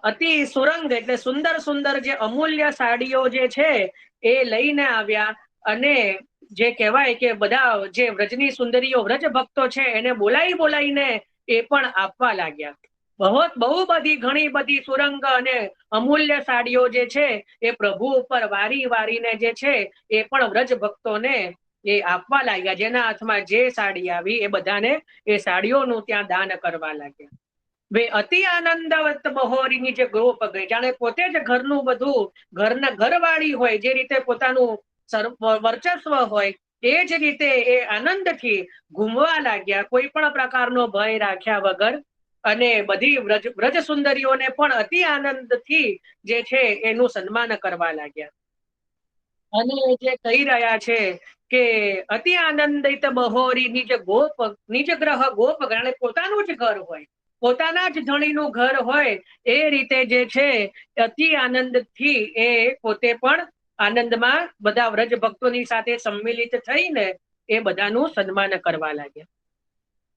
અતિ સુરંગ એટલે સુંદર સુંદર જે અમૂલ્ય સાડીઓ જે છે એ લઈને આવ્યા. અને જે કહેવાય કે બધા જે વ્રજની સુંદરીઓ વ્રજ ભક્તો છે એને બોલાવીને એ પણ આપવા લાગ્યા. બહુ બધી ઘણી બધી સુરંગ અને અમૂલ્ય સાડીઓ જે છે એ પ્રભુ ઉપર વારી વારીને જે છે એ પણ વ્રજ ભક્તોને એ આપવા લાગ્યા. જેના હાથમાં જે સાડી આવી એ બધાને એ સાડીઓનું ત્યાં દાન કરવા લાગ્યા. વે અતિ આનંદવત બહોરીની જે ગોપ ગઈ, જાણે પોતે જ ઘરનું બધું ઘરવાળી હોય, જે રીતે પોતાનું વર્ચસ્વ હોય એ જ રીતે એ આનંદથી ઘૂમવા લાગ્યા, કોઈ પણ પ્રકારનો ભય રાખ્યા વગર. અને બધી વ્રજ સુંદરીઓને પણ અતિ આનંદથી જે છે એનું સન્માન કરવા લાગ્યા. અને જે કહી રહ્યા છે કે અતિ આનંદિત બહોરી નિજ ગોપ નિજ ગ્રહ ગોપ, જાણે પોતાનું જ ઘર હોય, પોતાના જ ધણીનું ઘર હોય એ રીતે જે છે અતિ આનંદથી એ પોતે પણ આનંદમાં બધા વ્રજ ભક્તોની સાથે સંમિલિત થઈને એ બધાનું સન્માન કરવા લાગ્યા.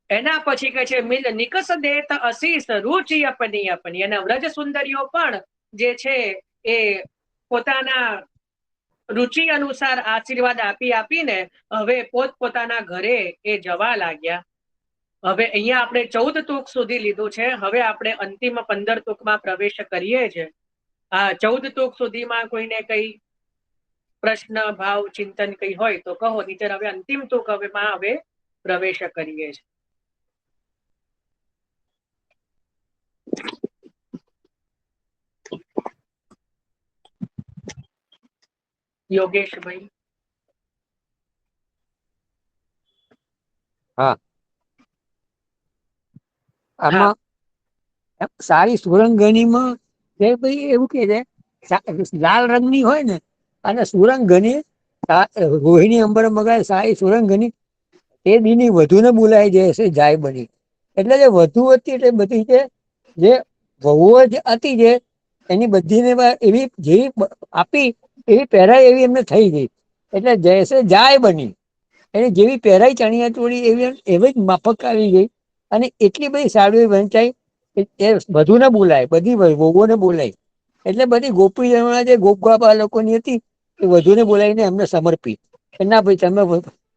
એના પછી કહે છે મિલ નિકસ દેત અશીષ રુચિ અપની અપની. અને વ્રજ સુંદરીઓ પણ જે છે એ પોતાના રુચિ અનુસાર આશીર્વાદ આપી આપીને હવે પોતપોતાના ઘરે એ જવા લાગ્યા. હવે અહીંયા આપણે 14 તુક સુધી લીધું છે. હવે આપણે અંતિમ 15 તુકમાં પ્રવેશ કરીએ છીએ. આ 14 તુક સુધીમાં કોઈને કઈ પ્રશ્ન ભાવ ચિંતન કઈ હોય તો કહો, નીચે હવે અંતિમ તુક હવે પ્રવેશ કરીએ છીએ. યોગેશભાઈ. હા, આમાં સારી સુરંગનીમાં ભાઈ એવું કે છે લાલ રંગની હોય ને અને સુરંગની રોહિણી અંબર મગાય સારી સુરંગની તે દીની વધુને બોલાય જશે જાય બની. એટલે જે વધુ હતી એટલે બધી છે જે વહુઓ જ હતી જે એની બધીને એવી જેવી આપી એવી પહેરાય એવી એમને થઈ ગઈ. એટલે જયસે જાય બની એની જેવી પહેરાઈ ચણિયા ચોળી એવી જ માફક આવી ગઈ. અને એટલી બધી સાડીઓ વંચાઈ એ બધું ને બોલાય, બધી વહુઓને બોલાય. એટલે બધી ગોપી જે ગોપગોપા લોકોની હતી એ વધુને બોલાવીને એમને સમર્પી. ના ભાઈ તમે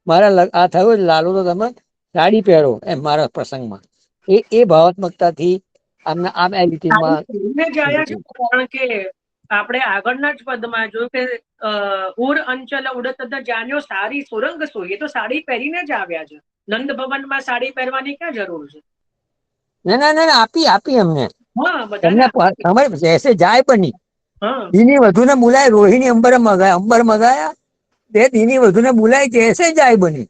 મારા આ થયો લાલો તો તમે સાડી પહેરો એમ મારા પ્રસંગમાં. એ ભાવાત્મકતાથી આમ આ રીતિમાં કારણ કે આપણે આગળના જ પદમાં જોયું કે ઉર અંચલ ઉડત જાન્યો સારી સુરંગ સોઈ. એ તો સાડી પહેરીને જ આવ્યા છે. નંદ ભવનમાં સાડી પહેરવાની ક્યાં જરૂર છે? ના આપી એમને. હા, એમને અમારે જૈસે જાય બની હા, દીની વધુને બોલાય રોહિણી અંબર મગાયા તે દીની વધુને બોલાય જૈસે જાય બની.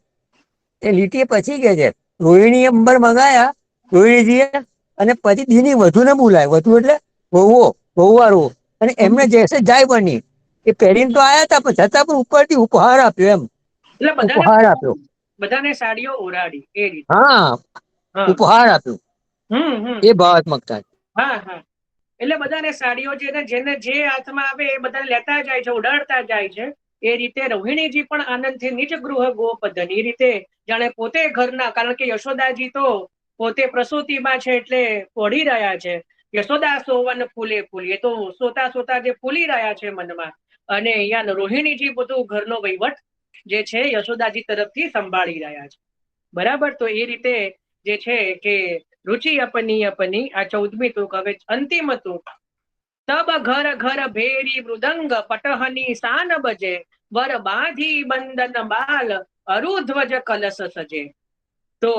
એ લીટી પછી કે છે રોહિણી અંબર મગાયા રોહિણીજીએ અને પછી દીની વધુને બોલાય. વધુ એટલે વહુવાળો. અને એમને જૈસે જાય બની એ પહેરીને તો આયા હતા પણ છતાં પણ ઉપરથી ઉપહાર આપ્યો એમ. એટલે ઉપહાર આપ્યો. બધાને સાડીઓ ઓરાડી એ રીતે. હા, ઉપહાર આપ્યો. એ ભાવાત્મકતા. હા હા. એટલે બધાને સાડીઓ જેને જે હાથમાં આવે એ બધા લેતા જાય છે, ઉડાડતા જાય છે. એ રીતે રોહિણીજી પણ આનંદથી નિજ ગૃહ ગોપધન એ રીતે જાણે પોતે ઘરના, કારણ કે યશોદાજી તો પોતે પ્રસૂતિમાં છે એટલે પડી રહ્યા છે. યશોદા સોવન ફૂલે ફૂલી, એ તો સોતા જે ફૂલી રહ્યા છે મનમાં. અને અહીંયા રોહિણીજી બધું ઘરનો વહીવટ જે છે યશોદાજી તરફથી સંભાળી રહ્યા છે. બરાબર. તો એ રીતે જે છે કે રુચિ અપની અપની આ 14મી તુક. હવે અંતિમ તુક. તબ ઘર ઘર ભેરી મૃદંગ પટહની સાન બજે વર બાંધી બંદન બાલ અરુધ્વજ કલશ સજે. તો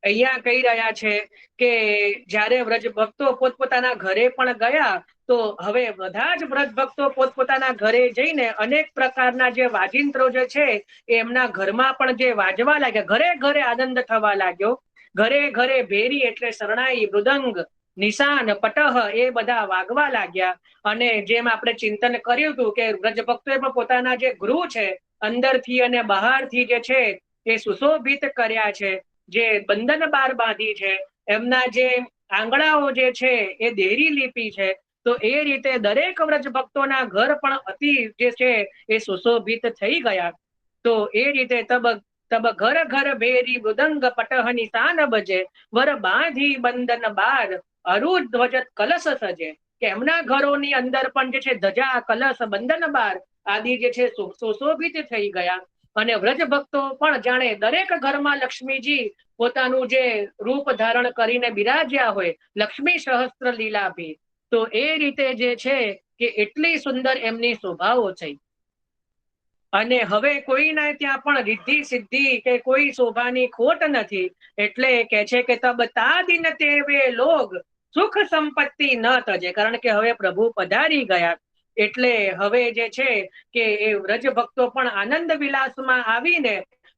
અહીંયા કહી રહ્યા છે કે જ્યારે વ્રજ ભક્તો પોતપોતાના ઘરે પણ ગયા તો હવે બધા જ વ્રજ ભક્તો પોતપોતાના ઘરે જઈને અનેક પ્રકારના જે વાજિંત્રો જે છે એમના ઘરમાં પણ જે વાજવા લાગ્યા, ઘરે ઘરે આનંદ થવા લાગ્યો. ઘરે ઘરે ભેરી એટલે શરણાઈ, મૃદંગ, નિશાન, પટહ એ બધા વાગવા લાગ્યા. અને જેમ આપણે ચિંતન કર્યું હતું કે વ્રજ ભક્તોએ પણ પોતાના જે ગૃહ છે અંદરથી અને બહારથી જે છે એ સુશોભિત કર્યા છે. જે બંધન બાર બાંધી છે, એમના જે આંગણાઓ જે છે એ દેરી લીપી છે. તો એ રીતે દરેક વ્રજ ભક્તોના ઘર પણ અતિ જે છે એ સુશોભિત થઈ ગયા. તો એ રીતે તબ ઘર ઘર ભેરી મૃદંગ પટહની સાન બજે વર બાંધી બંધન બાર અરુધ્વજ કલશ સજે. કે એમના ઘરોની અંદર પણ જે છે ધજા, કલશ, બંધન બાર આદિ જે છે સુશોભિત થઈ ગયા. અને વ્રજ ભક્તો પણ જાણે દરેક ઘરમાં લક્ષ્મીજી પોતાનું જે રૂપ ધારણ કરીને બિરાજ્યા હોય, લક્ષ્મી સહસ્ત્ર લીલાભી. તો એ રીતે જે છે કે એટલી સુંદર એમની શોભાઓ થઈ. અને હવે કોઈના ત્યાં પણ રિદ્ધિ સિદ્ધિ કે કોઈ શોભાની ખોટ નથી. એટલે કે છે કે તબ તાદિન તેવે લોગ સુખ સંપત્તિ ન તજે. કારણ કે હવે પ્રભુ પધારી ગયા એટલે હવે જે છે કે એ વ્રજ ભક્તો પણ આનંદ વિલાસમાં આવીને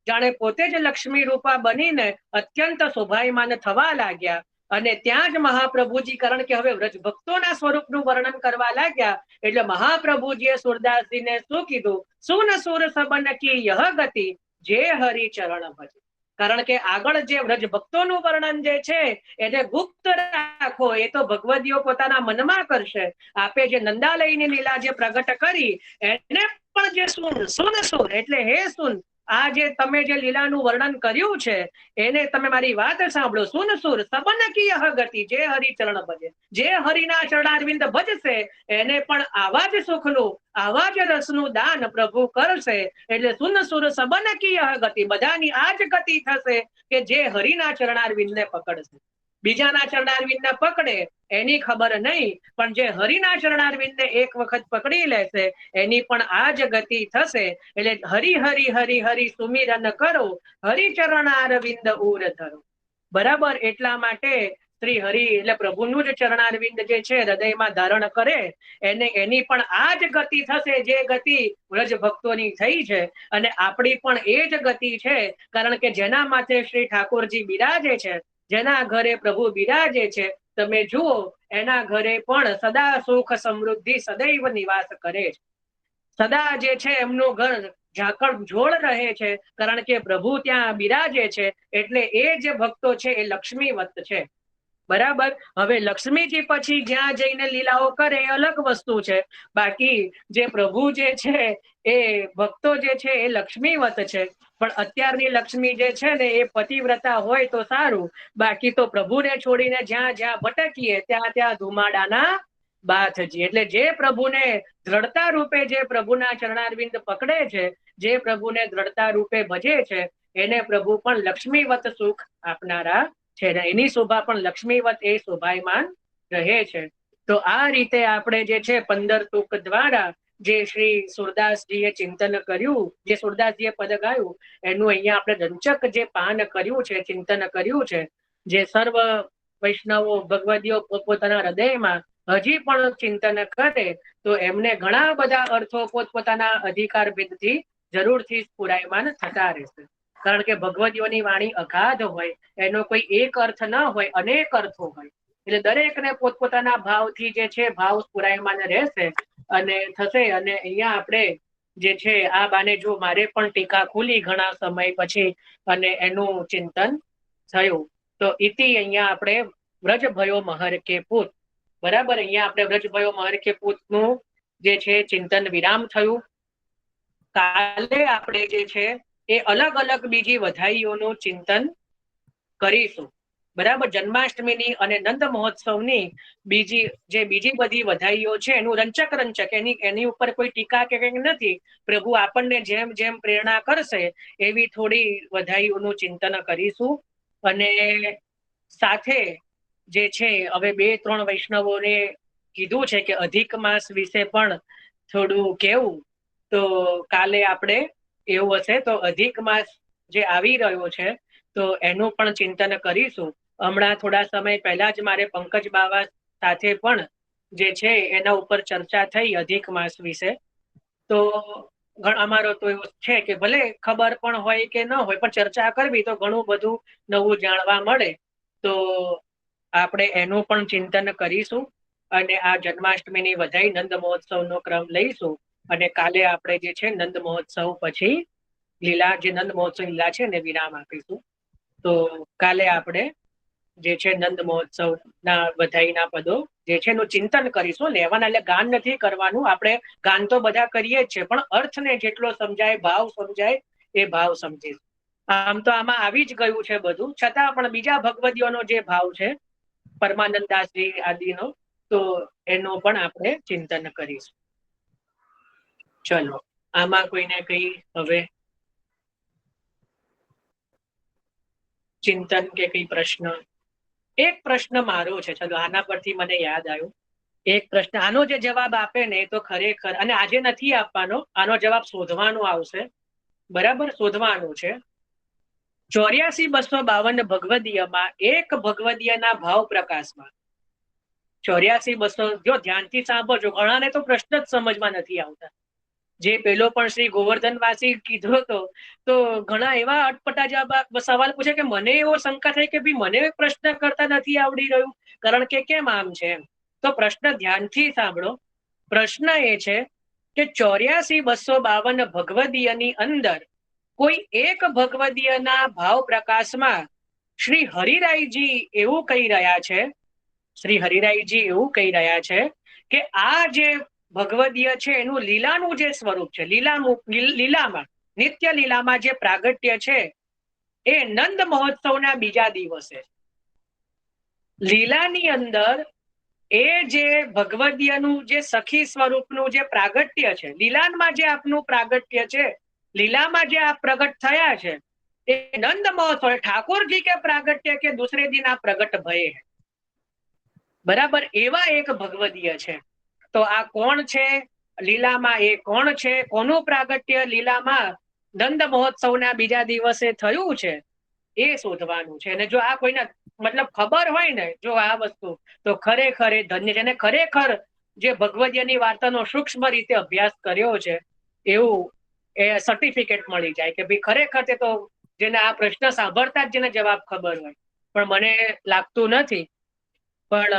જાણે પોતે જ લક્ષ્મી રૂપા બનીને અત્યંત શોભાયમાન થવા લાગ્યા. અને ત્યાં જ મહાપ્રભુજી, કારણ કે હવે વ્રજ ભક્તોના સ્વરૂપનું વર્ણન કરવા લાગ્યા એટલે મહાપ્રભુજીએ સુરદાસજીને શું કીધું? સુન સુર સબન કી યહ ગતિ જે હરિ ચરણ ભજે. કારણ કે આગળ જે વ્રજ ભક્તોનું વર્ણન જે છે એને ગુપ્ત રાખો, એ તો ભગવદીઓ પોતાના મનમાં કરશે. આપે જે નંદાલયની લીલા જે પ્રગટ કરી એને પણ જે સુન એટલે હે સુન, આ જે તમે જે લીલાનું વર્ણન કર્યું છે એને તમે મારી વાત સાંભળો. સુર સબન કી ગતિ, જે હરિચરણ ભજે, જે હરિના ચરણારવિંદ ભજશે એને પણ આવા જ સુખનું આવા જ રસનું દાન પ્રભુ કરશે. એટલે સુર સબન કી ગતિ, બધાની આ જ ગતિ થશે કે જે હરિના ચરણારવિંદને પકડશે. બીજાના ચરણારવિંદને પકડે એની ખબર નહીં, પણ જે હરિના ચરણારવિંદને એક વખત પકડી લેશે એની પણ આ જ ગતિ થશે. એટલે હરિ હરિ હરિ હરિ સુમિરન કરો, હરિચરણારવિંદ ઉર ધરો. બરાબર, એટલા માટે શ્રી હરિ એટલે પ્રભુનું જ ચરણારવિંદ જે છે હૃદયમાં ધારણ કરે એને એની પણ આ જ ગતિ થશે જે ગતિ વ્રજ ભક્તોની થઈ છે. અને આપણી પણ એ જ ગતિ છે, કારણ કે જેના માથે શ્રી ઠાકોરજી બિરાજે છે, જેના ઘરે પ્રભુ બિરાજે છે, તમે જુઓ એના ઘરે પણ સદા સુખ સમૃદ્ધિ સદૈવ નિવાસ કરે છે. સદા જે છે એમનું ઘર ઝાકળ ઝોળ રહે છે, કારણ કે પ્રભુ ત્યાં બિરાજે છે. એટલે એ જે ભક્તો છે એ લક્ષ્મીવત છે. બરાબર. હવે લક્ષ્મીજી પછી જ્યાં જઈને લીલાઓ કરે એ અલગ વસ્તુ છે, બાકી જે પ્રભુ જે છે એ ભક્તો જે છે એ લક્ષ્મીવત છે. પણ અત્યારની લક્ષ્મી જે છે ને એ પતિવ્રતા હોય તો સારું, બાકી તો પ્રભુને છોડીને જ્યાં જ્યાં ભટકીએ ત્યાં ત્યાં ધુમાડાના બાથજી. એટલે જે પ્રભુને દ્રઢતા રૂપે જે પ્રભુના ચરણારવિંદ પકડે છે, જે પ્રભુને દ્રઢતા રૂપે ભજે છે એને પ્રભુ પણ લક્ષ્મીવત સુખ આપનારા છે. એની શોભા પણ લક્ષ્મીવત એ શોભાયમાન રહે છે. તો આ રીતે આપણે જે છે 15 તુક દ્વારા જે શ્રી સુરદાસજીએ ચિંતન કર્યું, જે સુરદાસજીએ પદ ગાયું એનું અહીંયા આપણે રંચક જે પાન કર્યું છે, ચિંતન કર્યું છે, જે સર્વ વૈષ્ણવો ભગવદીઓ પોતપોતાના હૃદયમાં હજી પણ ચિંતન કરે તો એમને ઘણા બધા અર્થો પોતપોતાના અધિકાર ભેદથી જરૂરથી પુરાયમાન થતા રહેશે. કારણ કે ભગવદીઓની વાણી અગાધ હોય, એનો કોઈ એક અર્થ ન હોય, અનેક અર્થો હોય. એટલે દરેકને પોતપોતાના ભાવથી જે છે ભાવ પુરાયમાન રહેશે અને થશે. અને અહીંયા આપણે જે છે આ બાને જો મારે પણ ટીકા ખુલી ઘણા સમય પછી અને એનું ચિંતન થયું. તો ઇતિ અહીંયા આપણે વ્રજ ભયો મહર કે પૂત, બરાબર, અહીંયા આપણે વ્રજ ભયો મહર કે પૂતનું જે છે ચિંતન વિરામ થયું. કાલે આપણે જે છે એ અલગ અલગ બીજી વધાઈઓનું ચિંતન કરીશું. બરાબર, જન્માષ્ટમીની અને નંદ મહોત્સવની બીજી બધી વધાઈઓ છે એનું રંચક એની ઉપર કોઈ ટીકા કે કંઈ નથી. પ્રભુ આપણને જેમ જેમ પ્રેરણા કરશે એવી થોડી વધાઈઓનું ચિંતન કરીશું. અને સાથે જે છે હવે 2-3 વૈષ્ણવોને કીધું છે કે અધિક માસ વિશે પણ થોડું કેવું. તો કાલે આપણે એવું હશે તો અધિક માસ જે આવી રહ્યો છે તો એનું પણ ચિંતન કરીશું. હમણાં થોડા સમય પહેલા જ મારે પંકજ બાવા સાથે પણ જે છે એના ઉપર ચર્ચા થઈ અધિક માસ વિશે. તો અમારો તો એવું છે કે ભલે ખબર પણ હોય કે ન હોય, પણ ચર્ચા કરવી તો ઘણું બધું નવું જાણવા મળે. તો આપણે એનું પણ ચિંતન કરીશું અને આ જન્માષ્ટમીની વધાઈ નંદ મહોત્સવનો ક્રમ લઈશું. અને કાલે આપણે જે છે નંદ મહોત્સવ પછી લીલા જે નંદ મહોત્સવ લીલા છે ને વિરામ આપીશું. તો કાલે આપણે જે છે નંદ મહોત્સવના વધાઈના પદો જે છે એનું ચિંતન કરીશું. લેવાના એટલે ગાન નથી કરવાનું, આપણે ગાન તો બધા કરીએ જ છે, પણ અર્થને જેટલો સમજાય, ભાવ સમજાય એ ભાવ સમજીશું. આમ તો આમાં આવી જ ગયું છે બધું, છતાં પણ બીજા ભગવદીઓનો જે ભાવ છે પરમાનંદાસજી આદિનો, તો એનો પણ આપણે ચિંતન કરીશું. ચલો, આમાં કોઈને કઈ હવે ચિંતન કે કઈ પ્રશ્ન? એક પ્રશ્ન મારો છે, ચલો આના પરથી મને યાદ આવ્યું. એક પ્રશ્ન, આનો જે જવાબ આપે ને તો ખરેખર, અને આજે નથી આપવાનો, આનો જવાબ શોધવાનો આવશે. બરાબર, શોધવાનું છે. 84-252 ભગવદીયમાં એક ભગવદીયના ભાવ પ્રકાશમાં 84-200 જો ધ્યાનથી સાંભળજો, ઘણાને તો પ્રશ્ન જ સમજમાં નથી આવતા. જે પેલો પણ શ્રી ગોવર્ધનવાસી કીધો હતો તો ઘણા એવા અટપટા સવાલ પૂછે કે મને એવો શંકા થાય કે ભાઈ મને પ્રશ્ન કરતા નથી આવડી રહ્યું, કારણ કે કેમ આમ છે. તો પ્રશ્ન ધ્યાનથી સાંભળો. પ્રશ્ન એ છે કે 84-252 ભગવદીયની અંદર કોઈ એક ભગવદીયના ભાવ પ્રકાશમાં શ્રી હરિરાયજી એવું કહી રહ્યા છે, શ્રી હરિરાયજી એવું કહી રહ્યા છે કે આ જે ભગવદીય છે એનું લીલાનું જે સ્વરૂપ છે, લીલામાં નિત્ય લીલામાં જે પ્રાગટ્ય છે એ નંદ મહોત્સવના બીજા દિવસે લીલાની અંદર એ જે ભગવદીયનું જે સખી સ્વરૂપનું જે પ્રાગટ્ય છે, લીલામાં જે આપનું પ્રાગટ્ય છે, લીલામાં જે આપ પ્રગટ થયા છે એ નંદ મહોત્સવ ઠાકોરજી કે પ્રાગટ્ય કે दूसरे दिन आप प्रगट भये है, बराबर एवा एक भगवदीय છે। તો આ કોણ છે લીલામાં, એ કોણ છે, કોનું પ્રાગટ્ય લીલામાં નંદ મહોત્સવના બીજા દિવસે થયું છે એ શોધવાનું છે। અને જો આ કોઈને મતલબ ખબર હોય ને જો આ વસ્તુ, તો ખરેખર એ ધન્ય છે, અને ખરેખર જે ભગવદીયની વાર્તાનો સૂક્ષ્મ રીતે અભ્યાસ કર્યો છે એવું એ સર્ટિફિકેટ મળી જાય કે ભાઈ ખરેખર તે તો જેને આ પ્રશ્ન સાંભળતા જ જેને જવાબ ખબર હોય, પણ મને લાગતું નથી, પણ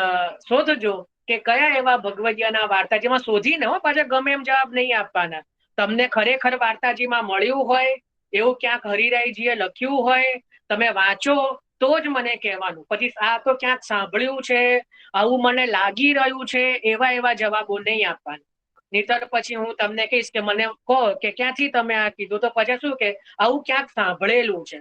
શોધજો કે કયા એવા ભગવદીયના વાર્તા જેમાં શોધીને પાછા ગમે એમ જવાબ નહીં આપવાના, તમને ખરેખર વાર્તાજીમાં મળ્યું હોય એવું ક્યાંક હરિરાયજીએ લખ્યું હોય, તમે વાંચો તો જ મને કહેવાનું, પછી આ તો ક્યાંક સાંભળ્યું છે, આવું મને લાગી રહ્યું છે, એવા જવાબો નહીં આપવાના। નહીતર પછી હું તમને કહીશ કે મને કહો કે ક્યાંથી તમે આ કીધું, તો પછી શું કે આવું ક્યાંક સાંભળેલું છે,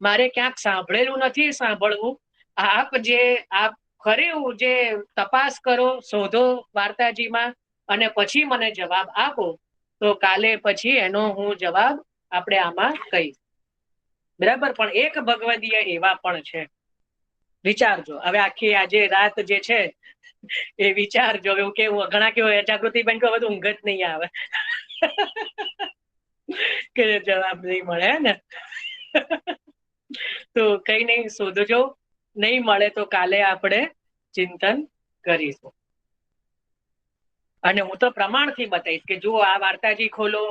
મારે ક્યાંક સાંભળેલું નથી સાંભળવું। આપ ખરેવું જે તપાસ કરો, શોધો વાર્તાજીમાં અને પછી મને જવાબ આપો, તો કાલે પછી એનો હું જવાબ આપણે આમાં કહીશ, બરાબર। પણ એક ભગવદીય એવા પણ છે, વિચારજો હવે આખી આજે રાત જે છે એ વિચારજો। એવું કેવું ઘણા કેવું જાગૃતિબેન કહો બધું ઊંઘ જ નહીં આવે કે જવાબ નહીં મળે ને તો કઈ નહીં, શોધજો, નહીં મળે તો કાલે આપણે ચિંતન કરીશું। અને હું તો પ્રમાણથી બતાવીશ કે જુઓ આ વાર્તાજી ખોલો,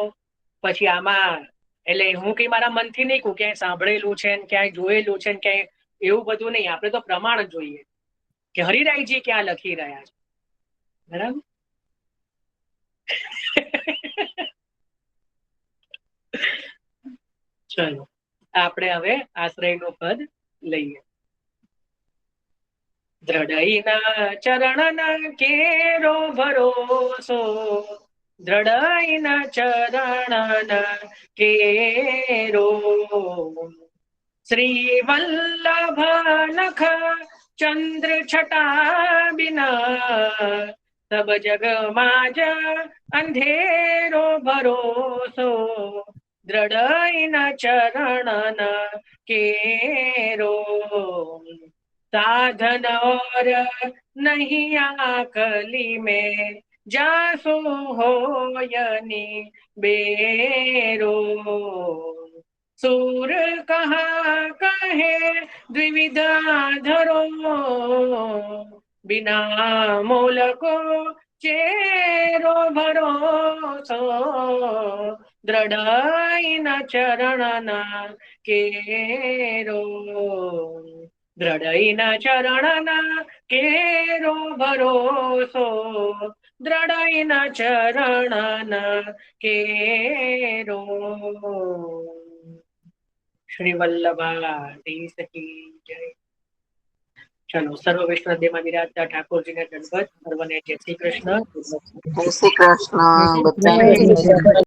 પછી આમાં એટલે હું કઈ મારા મનથી નહીં કહું ક્યાંય સાંભળેલું છે ને ક્યાંય જોયેલું છે ને ક્યાંય એવું બધું નહીં, આપણે તો પ્રમાણ જોઈએ કે હરિરાયજી ક્યાં લખી રહ્યા છે, બરાબર। ચલો આપણે હવે આશ્રયનું પદ લઈએ। દ્રઢઈના ચરણના કેરો ભરોસો, દ્રઢઈના ચરણના કેરો, શ્રી વલ્લભ નખ ચંદ્ર છટા બિના, સબ જગ માજ અંધેરો ભરોસો, દ્રઢઈના ચરણના કેરો, साधन और नहीं आकली में जासो होयनी बेरो, सूर कहा कहे द्विविधा धरो, बिना मोल को चेरो भरोसो, દ્રઢઈના ચરણના કેરો, દ્રઢઈના ચરણના કેરો ભરોસો, દ્રઢઈના ચરણના કેરો। શ્રી વલ્લભાધીશ કી જય। ચલો સર્વ વૈષ્ણવદેવમાં બિરાજતા ઠાકોરજીને દંડવત, સર્વને જય શ્રી કૃષ્ણ। જય શ્રી કૃષ્ણ બધાને।